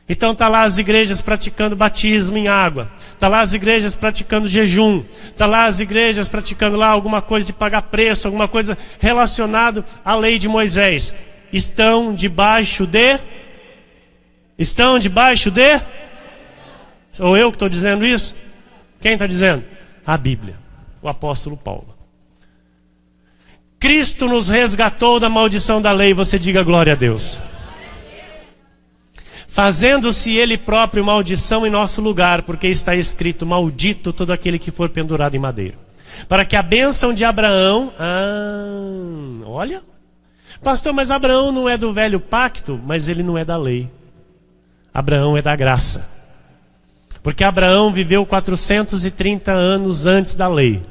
Então está lá as igrejas praticando batismo em água. Está lá as igrejas praticando jejum. Está lá as igrejas praticando lá alguma coisa de pagar preço, alguma coisa relacionada à lei de Moisés. Estão debaixo de... Sou eu que estou dizendo isso? Quem está dizendo? A Bíblia. O apóstolo Paulo. Cristo nos resgatou da maldição da lei. Você diga glória a Deus. Fazendo-se ele próprio maldição em nosso lugar, porque está escrito, maldito todo aquele que for pendurado em madeiro. Para que a bênção de Abraão... olha, pastor, mas Abraão não é do velho pacto, mas ele não é da lei. Abraão é da graça. Porque Abraão viveu 430 anos antes da lei.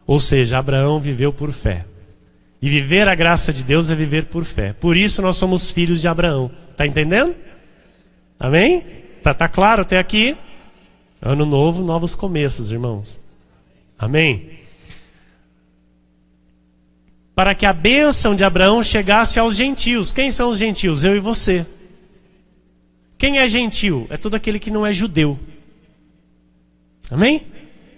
Ou seja, Abraão viveu por fé. E viver a graça de Deus é viver por fé. Por isso nós somos filhos de Abraão. Está entendendo? Amém? Tá claro até aqui? Ano novo, novos começos, irmãos. Amém? Para que a bênção de Abraão chegasse aos gentios. Quem são os gentios? Eu e você. Quem é gentil? É todo aquele que não é judeu. Amém?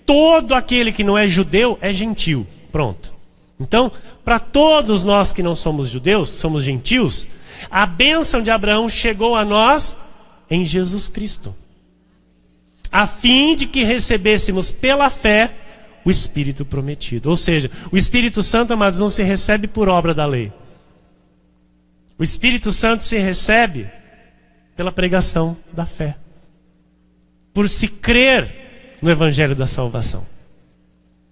Todo aquele que não é judeu é gentil. Pronto. Então, para todos nós que não somos judeus, somos gentios, a bênção de Abraão chegou a nós em Jesus Cristo, a fim de que recebêssemos pela fé o Espírito prometido. Ou seja, o Espírito Santo, amados, não se recebe por obra da lei. O Espírito Santo se recebe pela pregação da fé. Por se crer no evangelho da salvação.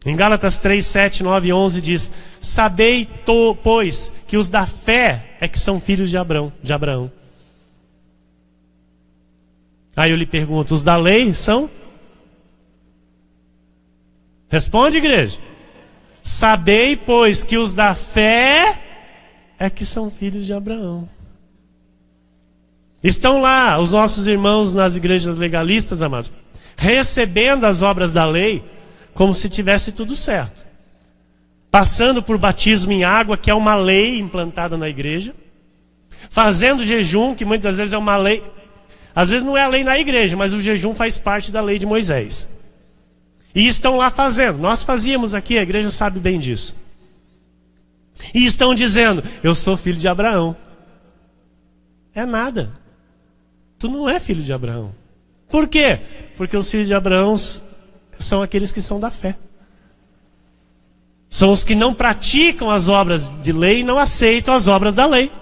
Em Gálatas 3, 7, 9 e 11 diz: sabei, pois, que os da fé é que são filhos de Abraão. Aí eu lhe pergunto: os da lei são? Responde, igreja. Sabei, pois, que os da fé é que são filhos de Abraão. Estão lá os nossos irmãos nas igrejas legalistas, amados, recebendo as obras da lei como se tivesse tudo certo, passando por batismo em água, que é uma lei implantada na igreja, fazendo jejum, que muitas vezes é uma lei, às vezes não é a lei na igreja, mas o jejum faz parte da lei de Moisés. E estão lá fazendo. Nós fazíamos aqui, a igreja sabe bem disso. E estão dizendo: eu sou filho de Abraão. É nada. Tu não é filho de Abraão. Por quê? Porque os filhos de Abraão são aqueles que são da fé. São os que não praticam as obras de lei e não aceitam as obras da lei.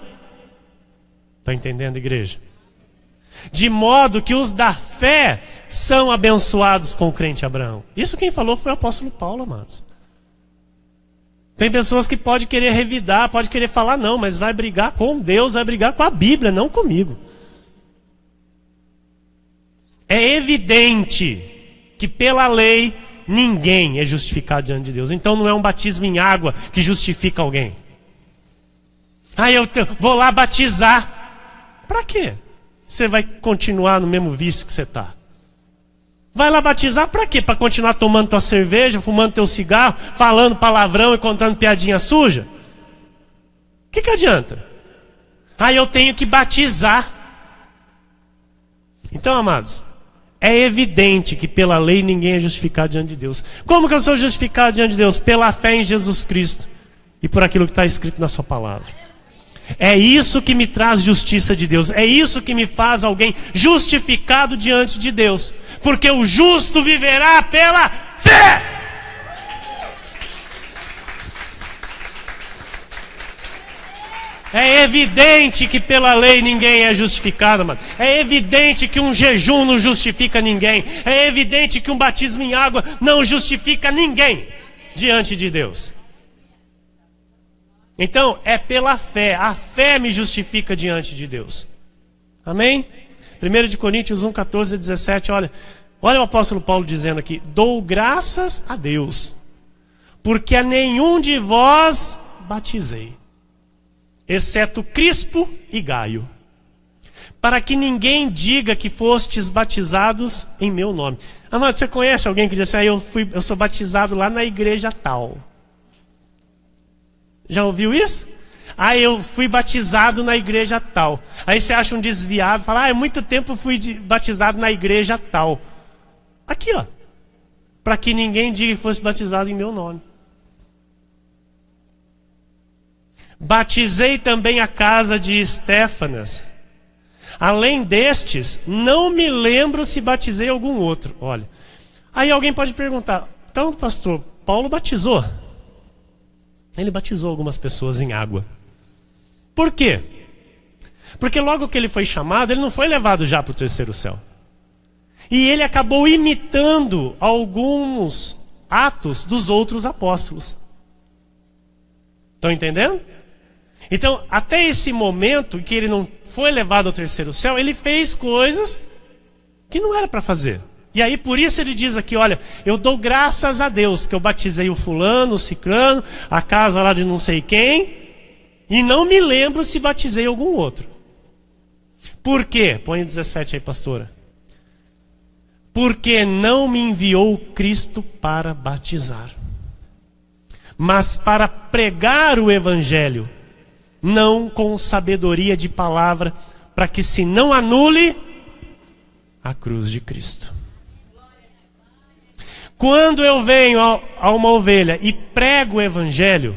Está entendendo, igreja? De modo que os da fé são abençoados com o crente Abraão. Isso quem falou foi o apóstolo Paulo, amados. Tem pessoas que podem querer revidar, podem querer falar: não, mas vai brigar com Deus, vai brigar com a Bíblia, não comigo. É evidente que pela lei ninguém é justificado diante de Deus. Então não é um batismo em água que justifica alguém. Eu vou lá batizar. Para quê? Você vai continuar no mesmo vício que você está. Vai lá batizar para quê? Para continuar tomando tua cerveja, fumando teu cigarro, falando palavrão e contando piadinha suja? O que adianta? Eu tenho que batizar. Então, amados, é evidente que pela lei ninguém é justificado diante de Deus. Como que eu sou justificado diante de Deus? Pela fé em Jesus Cristo e por aquilo que está escrito na sua palavra. É isso que me traz justiça de Deus. É isso que me faz alguém justificado diante de Deus. Porque o justo viverá pela fé. É evidente que pela lei ninguém é justificado, mano. É evidente que um jejum não justifica ninguém. É evidente que um batismo em água não justifica ninguém diante de Deus. Então, é pela fé. A fé me justifica diante de Deus. Amém? 1 Coríntios 1, 14 e 17, olha o apóstolo Paulo dizendo aqui: dou graças a Deus, porque a nenhum de vós batizei, exceto Crispo e Gaio, para que ninguém diga que fostes batizados em meu nome. Amado, você conhece alguém que diz assim: eu sou batizado lá na igreja tal? Já ouviu isso? Eu fui batizado na igreja tal. Aí você acha um desviado, fala: há muito tempo eu fui batizado na igreja tal. Aqui, ó. Para que ninguém diga que fosse batizado em meu nome. Batizei também a casa de Estéfanas. Além destes, não me lembro se batizei algum outro. Olha. Aí alguém pode perguntar: então, pastor, Paulo batizou? Ele batizou algumas pessoas em água. Por quê? Porque logo que ele foi chamado, ele não foi levado já para o terceiro céu. E ele acabou imitando alguns atos dos outros apóstolos. Estão entendendo? Então, até esse momento que ele não foi levado ao terceiro céu, ele fez coisas que não era para fazer. E aí por isso ele diz aqui: olha, eu dou graças a Deus que eu batizei o fulano, o ciclano, a casa lá de não sei quem, e não me lembro se batizei algum outro. Por quê? Põe 17 aí, pastora. Porque não me enviou Cristo para batizar, mas para pregar o evangelho, não com sabedoria de palavra, para que se não anule a cruz de Cristo. Quando eu venho a uma ovelha e prego o evangelho,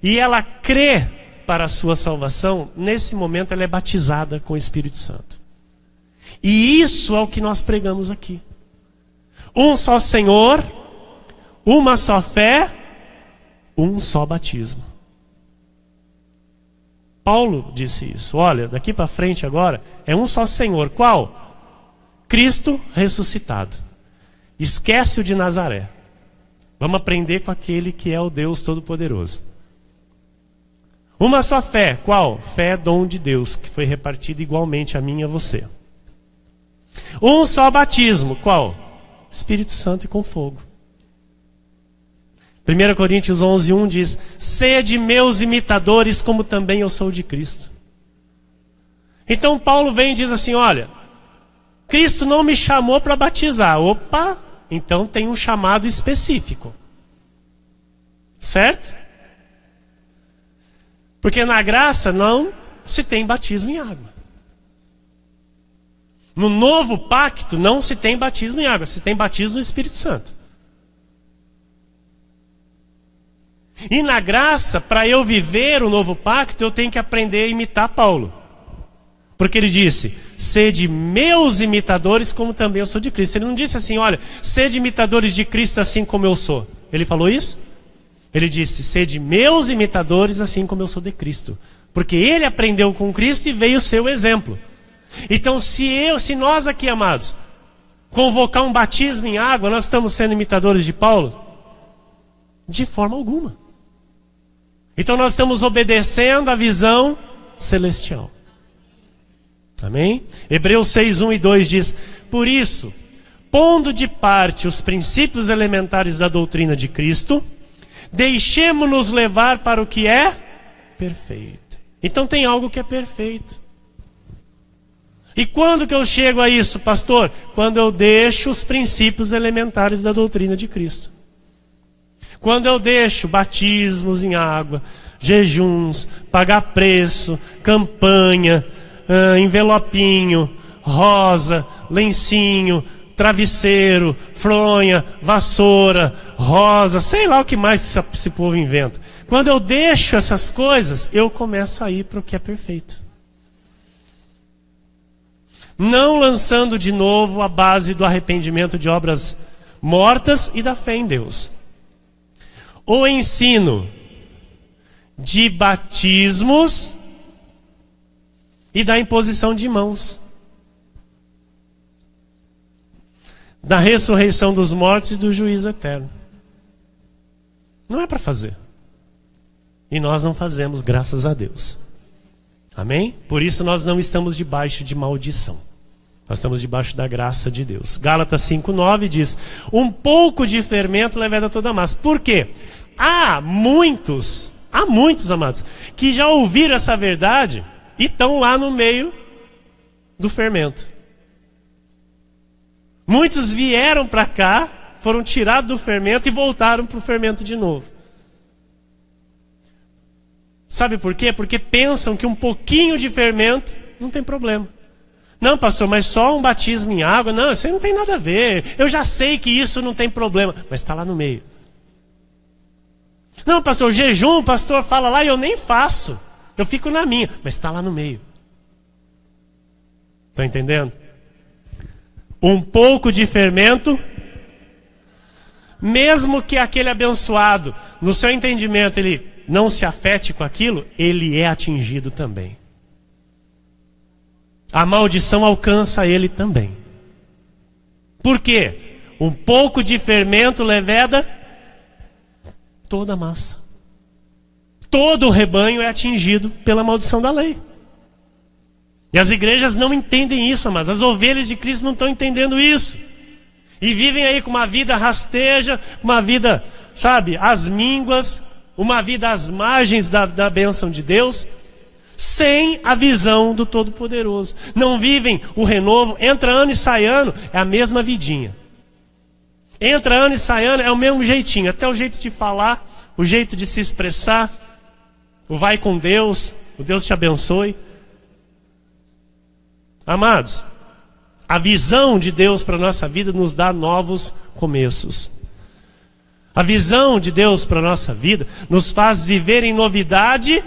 e ela crê para a sua salvação, nesse momento ela é batizada com o Espírito Santo. E isso é o que nós pregamos aqui. Um só Senhor, uma só fé, um só batismo. Paulo disse isso. Olha, daqui para frente agora, é um só Senhor. Qual? Cristo ressuscitado. Esquece o de Nazaré. Vamos aprender com aquele que é o Deus Todo-Poderoso. Uma só fé. Qual? Fé é dom de Deus, que foi repartido igualmente a mim e a você. Um só batismo. Qual? Espírito Santo e com fogo. 1 Coríntios 11:1 diz: sede meus imitadores, como também eu sou de Cristo. Então Paulo vem e diz assim: olha, Cristo não me chamou para batizar. Opa, então tem um chamado específico. Certo? Porque na graça não se tem batismo em água. No novo pacto não se tem batismo em água, se tem batismo no Espírito Santo. E na graça, para eu viver o novo pacto, eu tenho que aprender a imitar Paulo. Porque ele disse: sede meus imitadores, como também eu sou de Cristo. Ele não disse assim: olha, sede imitadores de Cristo assim como eu sou. Ele falou isso? Ele disse: sede meus imitadores assim como eu sou de Cristo. Porque ele aprendeu com Cristo e veio ser o exemplo. Então se nós aqui, amados, convocar um batismo em água, nós estamos sendo imitadores de Paulo? De forma alguma. Então nós estamos obedecendo a visão celestial. Amém? Hebreus 6:1 e 2 diz: por isso, pondo de parte os princípios elementares da doutrina de Cristo, deixemo-nos levar para o que é perfeito. Então tem algo que é perfeito. E quando que eu chego a isso, pastor? Quando eu deixo os princípios elementares da doutrina de Cristo. Quando eu deixo batismos em água, jejuns, pagar preço, campanha, envelopinho, rosa, lencinho, travesseiro, fronha, vassoura, rosa, sei lá o que mais esse povo inventa. Quando eu deixo essas coisas, eu começo a ir para o que é perfeito. Não lançando de novo a base do arrependimento de obras mortas e da fé em Deus. O ensino de batismos e da imposição de mãos. Da ressurreição dos mortos e do juízo eterno. Não é para fazer. E nós não fazemos, graças a Deus. Amém? Por isso nós não estamos debaixo de maldição. Nós estamos debaixo da graça de Deus. Gálatas 5:9 diz: um pouco de fermento leveda toda a massa. Por quê? Há muitos, amados, que já ouviram essa verdade e estão lá no meio do fermento. Muitos vieram para cá, foram tirados do fermento e voltaram para o fermento de novo. Sabe por quê? Porque pensam que um pouquinho de fermento não tem problema. Não, pastor, mas só um batismo em água? Não, isso aí não tem nada a ver. Eu já sei que isso não tem problema. Mas está lá no meio. Não, pastor, jejum, o pastor fala lá e eu nem faço. Eu fico na minha. Mas está lá no meio. Está entendendo? Um pouco de fermento, mesmo que aquele abençoado, no seu entendimento, ele não se afete com aquilo, ele é atingido também. A maldição alcança ele também. Por quê? Um pouco de fermento leveda toda a massa. Todo o rebanho é atingido pela maldição da lei. E as igrejas não entendem isso, amados. As ovelhas de Cristo não estão entendendo isso. E vivem aí com uma vida rasteja, uma vida, sabe, às mínguas, uma vida às margens da bênção de Deus, sem a visão do Todo-Poderoso. Não vivem o renovo. Entra ano e sai ano, é a mesma vidinha. Entra ano e sai ano, é o mesmo jeitinho. Até o jeito de falar, o jeito de se expressar, o vai com Deus, o Deus te abençoe. Amados, a visão de Deus para a nossa vida nos dá novos começos. A visão de Deus para a nossa vida nos faz viver em novidade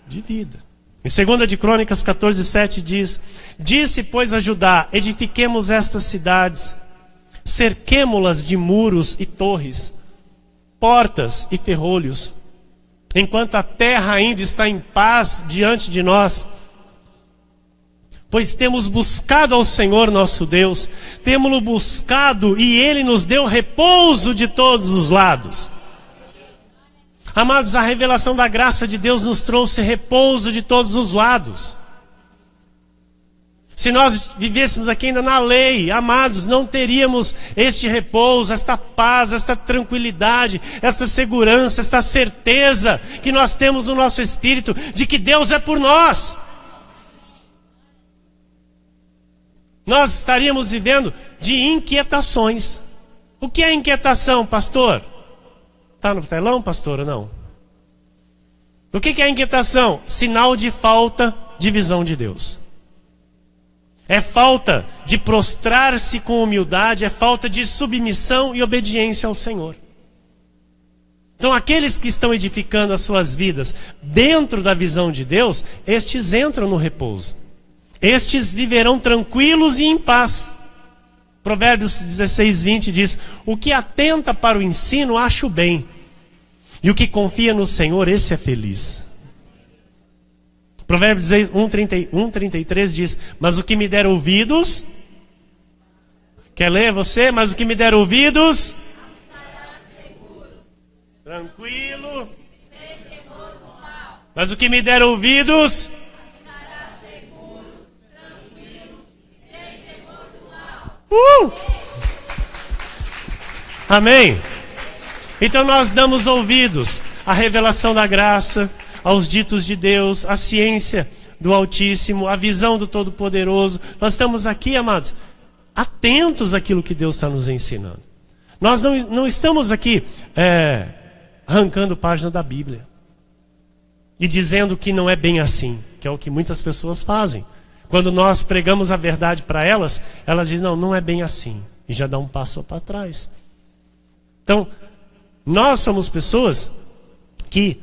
de vida. Em 2 de Crônicas 14:7 diz: disse, pois, a Judá: edifiquemos estas cidades, cerquemo-las de muros e torres, portas e ferrolhos, enquanto a terra ainda está em paz diante de nós. pois temos buscado ao Senhor nosso Deus, temos-lo buscado e Ele nos deu repouso de todos os lados. Amados, a revelação da graça de Deus nos trouxe repouso de todos os lados. Se nós vivêssemos aqui ainda na lei, amados, não teríamos este repouso, esta paz, esta tranquilidade, esta segurança, esta certeza que nós temos no nosso espírito de que Deus é por nós. Nós estaríamos vivendo de inquietações. O que é inquietação, pastor? Está no telão, pastor, ou não? O que é inquietação? Sinal de falta de visão de Deus. É falta de prostrar-se com humildade, é falta de submissão e obediência ao Senhor. Então aqueles que estão edificando as suas vidas dentro da visão de Deus, estes entram no repouso. Estes viverão tranquilos e em paz. Provérbios 16:20 diz: o que atenta para o ensino acha o bem, e o que confia no Senhor, esse é feliz. Provérbios 1:33 diz: mas o que me der ouvidos, quer ler você? Mas o que me der ouvidos, tranquilo, mas o que me der ouvidos, amém? Então nós damos ouvidos à revelação da graça, aos ditos de Deus, à ciência do Altíssimo, à visão do Todo-Poderoso. Nós estamos aqui, amados, atentos àquilo que Deus está nos ensinando. Nós não estamos aqui arrancando página da Bíblia e dizendo que não é bem assim, que é o que muitas pessoas fazem. Quando nós pregamos a verdade para elas, elas dizem: não é bem assim, e já dá um passo para trás. Então, nós somos pessoas que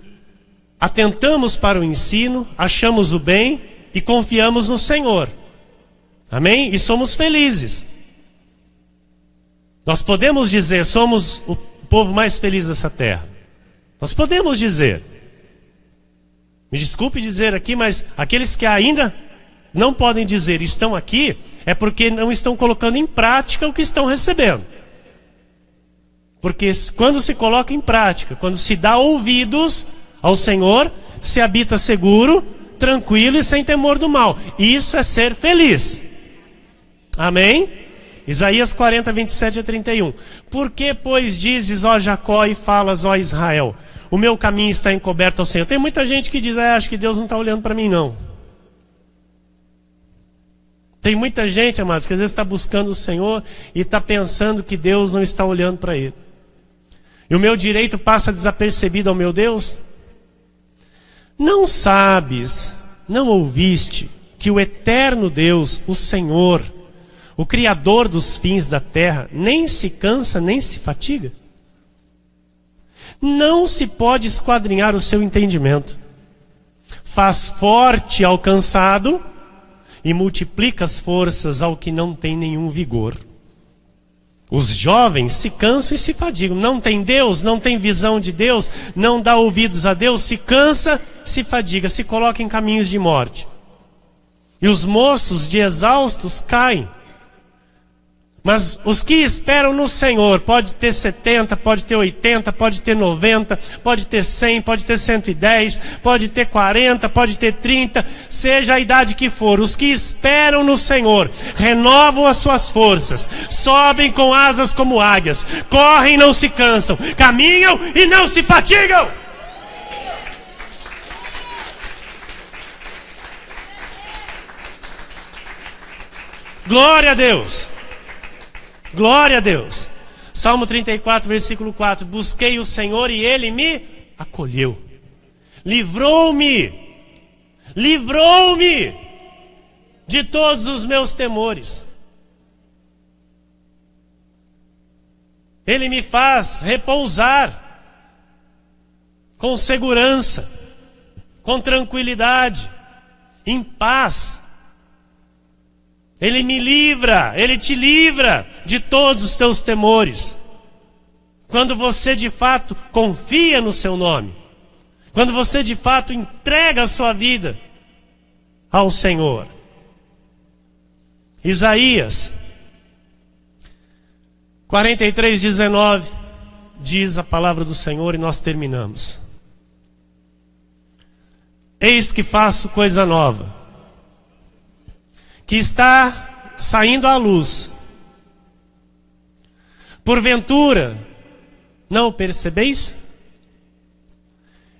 atentamos para o ensino, achamos o bem e confiamos no Senhor. Amém? E somos felizes. Nós podemos dizer: somos o povo mais feliz dessa terra. Nós podemos dizer. Me desculpe dizer aqui, mas aqueles que ainda não podem dizer estão aqui, é porque não estão colocando em prática o que estão recebendo. Porque quando se coloca em prática, quando se dá ouvidos ao Senhor, se habita seguro, tranquilo e sem temor do mal. Isso é ser feliz. Amém? Isaías 40:27-31. Por que, pois, dizes, ó Jacó, e falas, ó Israel, o meu caminho está encoberto ao Senhor? Tem muita gente que diz: acho que Deus não está olhando para mim, não. Tem muita gente, amados, que às vezes está buscando o Senhor e está pensando que Deus não está olhando para ele. E o meu direito passa desapercebido ao meu Deus? Não sabes, não ouviste, que o eterno Deus, o Senhor, o Criador dos fins da terra, nem se cansa, nem se fatiga? Não se pode esquadrinhar o seu entendimento. Faz forte ao cansado e multiplica as forças ao que não tem nenhum vigor. Os jovens se cansam e se fadigam. Não tem Deus, não tem visão de Deus, não dá ouvidos a Deus, se cansa, se fadiga, se coloca em caminhos de morte. E os moços de exaustos caem. Mas os que esperam no Senhor, pode ter 70, pode ter 80, pode ter 90, pode ter 100, pode ter 110, pode ter 40, pode ter 30, seja a idade que for. Os que esperam no Senhor renovam as suas forças, sobem com asas como águias, correm e não se cansam, caminham e não se fatigam. Glória a Deus. Glória a Deus. Salmo 34, versículo 4. Busquei o Senhor e Ele me acolheu. Livrou-me de todos os meus temores. Ele me faz repousar com segurança, com tranquilidade, em paz. Ele me livra, Ele te livra de todos os teus temores. Quando você de fato confia no seu nome, quando você de fato entrega a sua vida ao Senhor. Isaías 43:19 diz a palavra do Senhor, e nós terminamos. Eis que faço coisa nova, que está saindo à luz. Porventura, não o percebeis?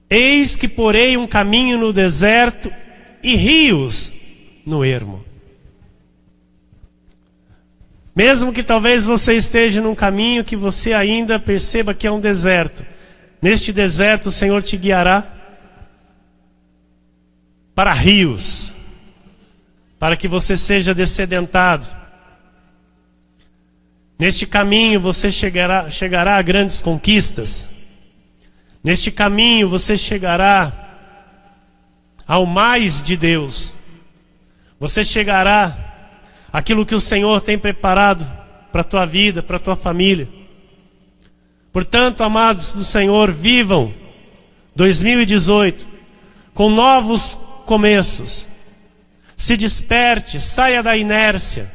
Eis que porei um caminho no deserto e rios no ermo. Mesmo que talvez você esteja num caminho que você ainda perceba que é um deserto, neste deserto o Senhor te guiará para rios, para que você seja descedentado. Neste caminho você chegará a grandes conquistas. Neste caminho você chegará ao mais de Deus. Você chegará àquilo que o Senhor tem preparado para a tua vida, para a tua família. Portanto, amados do Senhor, vivam 2018 com novos começos. Se desperte, saia da inércia.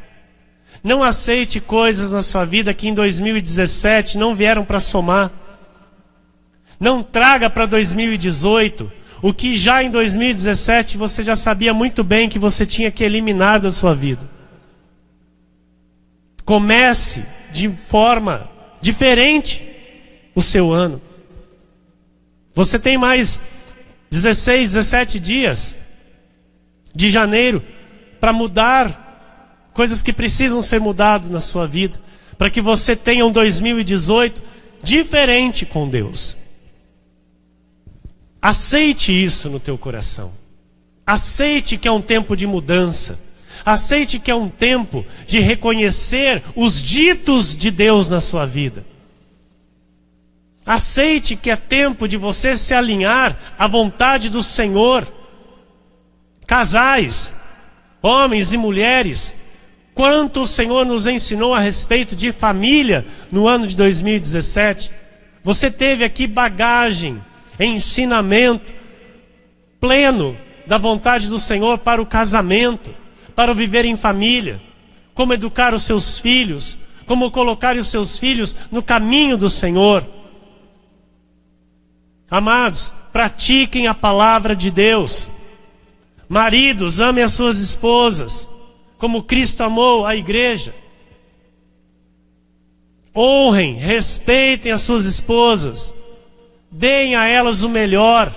Não aceite coisas na sua vida que em 2017 não vieram para somar. Não traga para 2018 o que já em 2017 você já sabia muito bem que você tinha que eliminar da sua vida. Comece de forma diferente o seu ano. Você tem mais 16, 17 dias de janeiro para mudar coisas que precisam ser mudadas na sua vida, para que você tenha um 2018 diferente com Deus. Aceite isso no teu coração. Aceite que é um tempo de mudança. Aceite que é um tempo de reconhecer os ditos de Deus na sua vida. Aceite que é tempo de você se alinhar à vontade do Senhor. Casais, homens e mulheres, quanto o Senhor nos ensinou a respeito de família no ano de 2017. Você teve aqui bagagem, ensinamento pleno da vontade do Senhor para o casamento, para o viver em família, como educar os seus filhos, como colocar os seus filhos no caminho do Senhor. Amados, pratiquem a palavra de Deus. Maridos, amem as suas esposas, como Cristo amou a igreja. Honrem, respeitem as suas esposas. Deem a elas o melhor.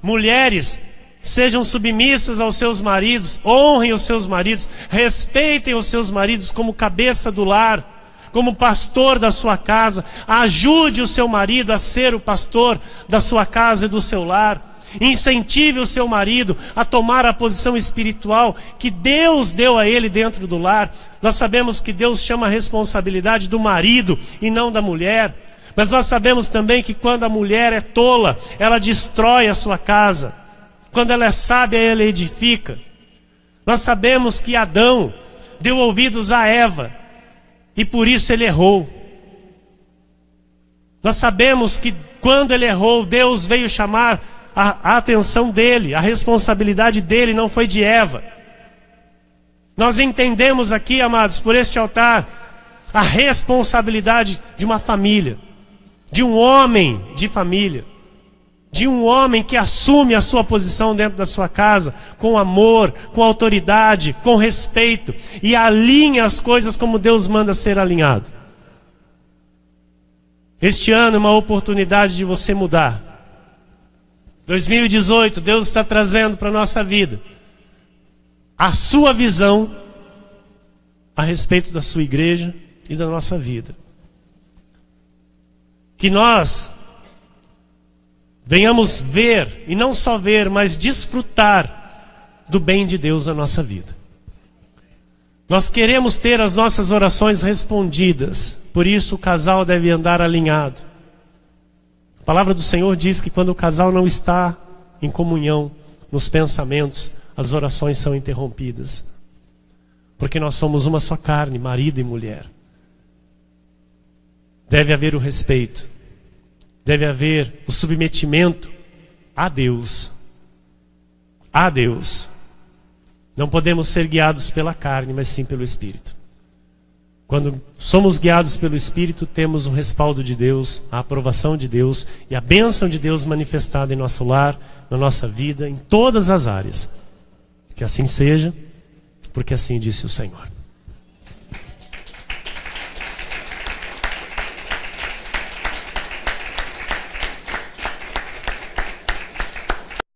Mulheres, sejam submissas aos seus maridos, honrem os seus maridos, respeitem os seus maridos como cabeça do lar, como pastor da sua casa. Ajude o seu marido a ser o pastor da sua casa e do seu lar. Incentive o seu marido a tomar a posição espiritual que Deus deu a ele dentro do lar. Nós sabemos que Deus chama a responsabilidade do marido e não da mulher. Mas nós sabemos também que quando a mulher é tola, ela destrói a sua casa. Quando ela é sábia, ela edifica. Nós sabemos que Adão deu ouvidos a Eva e por isso ele errou. Nós sabemos que quando ele errou, Deus veio chamar a atenção dele, a responsabilidade dele não foi de Eva. Nós entendemos aqui, amados, por este altar, a responsabilidade de uma família, de um homem de família, de um homem que assume a sua posição dentro da sua casa, com amor, com autoridade, com respeito, e alinha as coisas como Deus manda ser alinhado. Este ano é uma oportunidade de você mudar. 2018, Deus está trazendo para a nossa vida a sua visão a respeito da sua igreja e da nossa vida. Que nós venhamos ver, e não só ver, mas desfrutar do bem de Deus na nossa vida. Nós queremos ter as nossas orações respondidas, por isso o casal deve andar alinhado. A palavra do Senhor diz que quando o casal não está em comunhão nos pensamentos, as orações são interrompidas. Porque nós somos uma só carne, marido e mulher. Deve haver o respeito. Deve haver o submetimento a Deus. A Deus. Não podemos ser guiados pela carne, mas sim pelo Espírito. Quando somos guiados pelo Espírito, temos o respaldo de Deus, a aprovação de Deus e a bênção de Deus manifestada em nosso lar, na nossa vida, em todas as áreas. Que assim seja, porque assim disse o Senhor.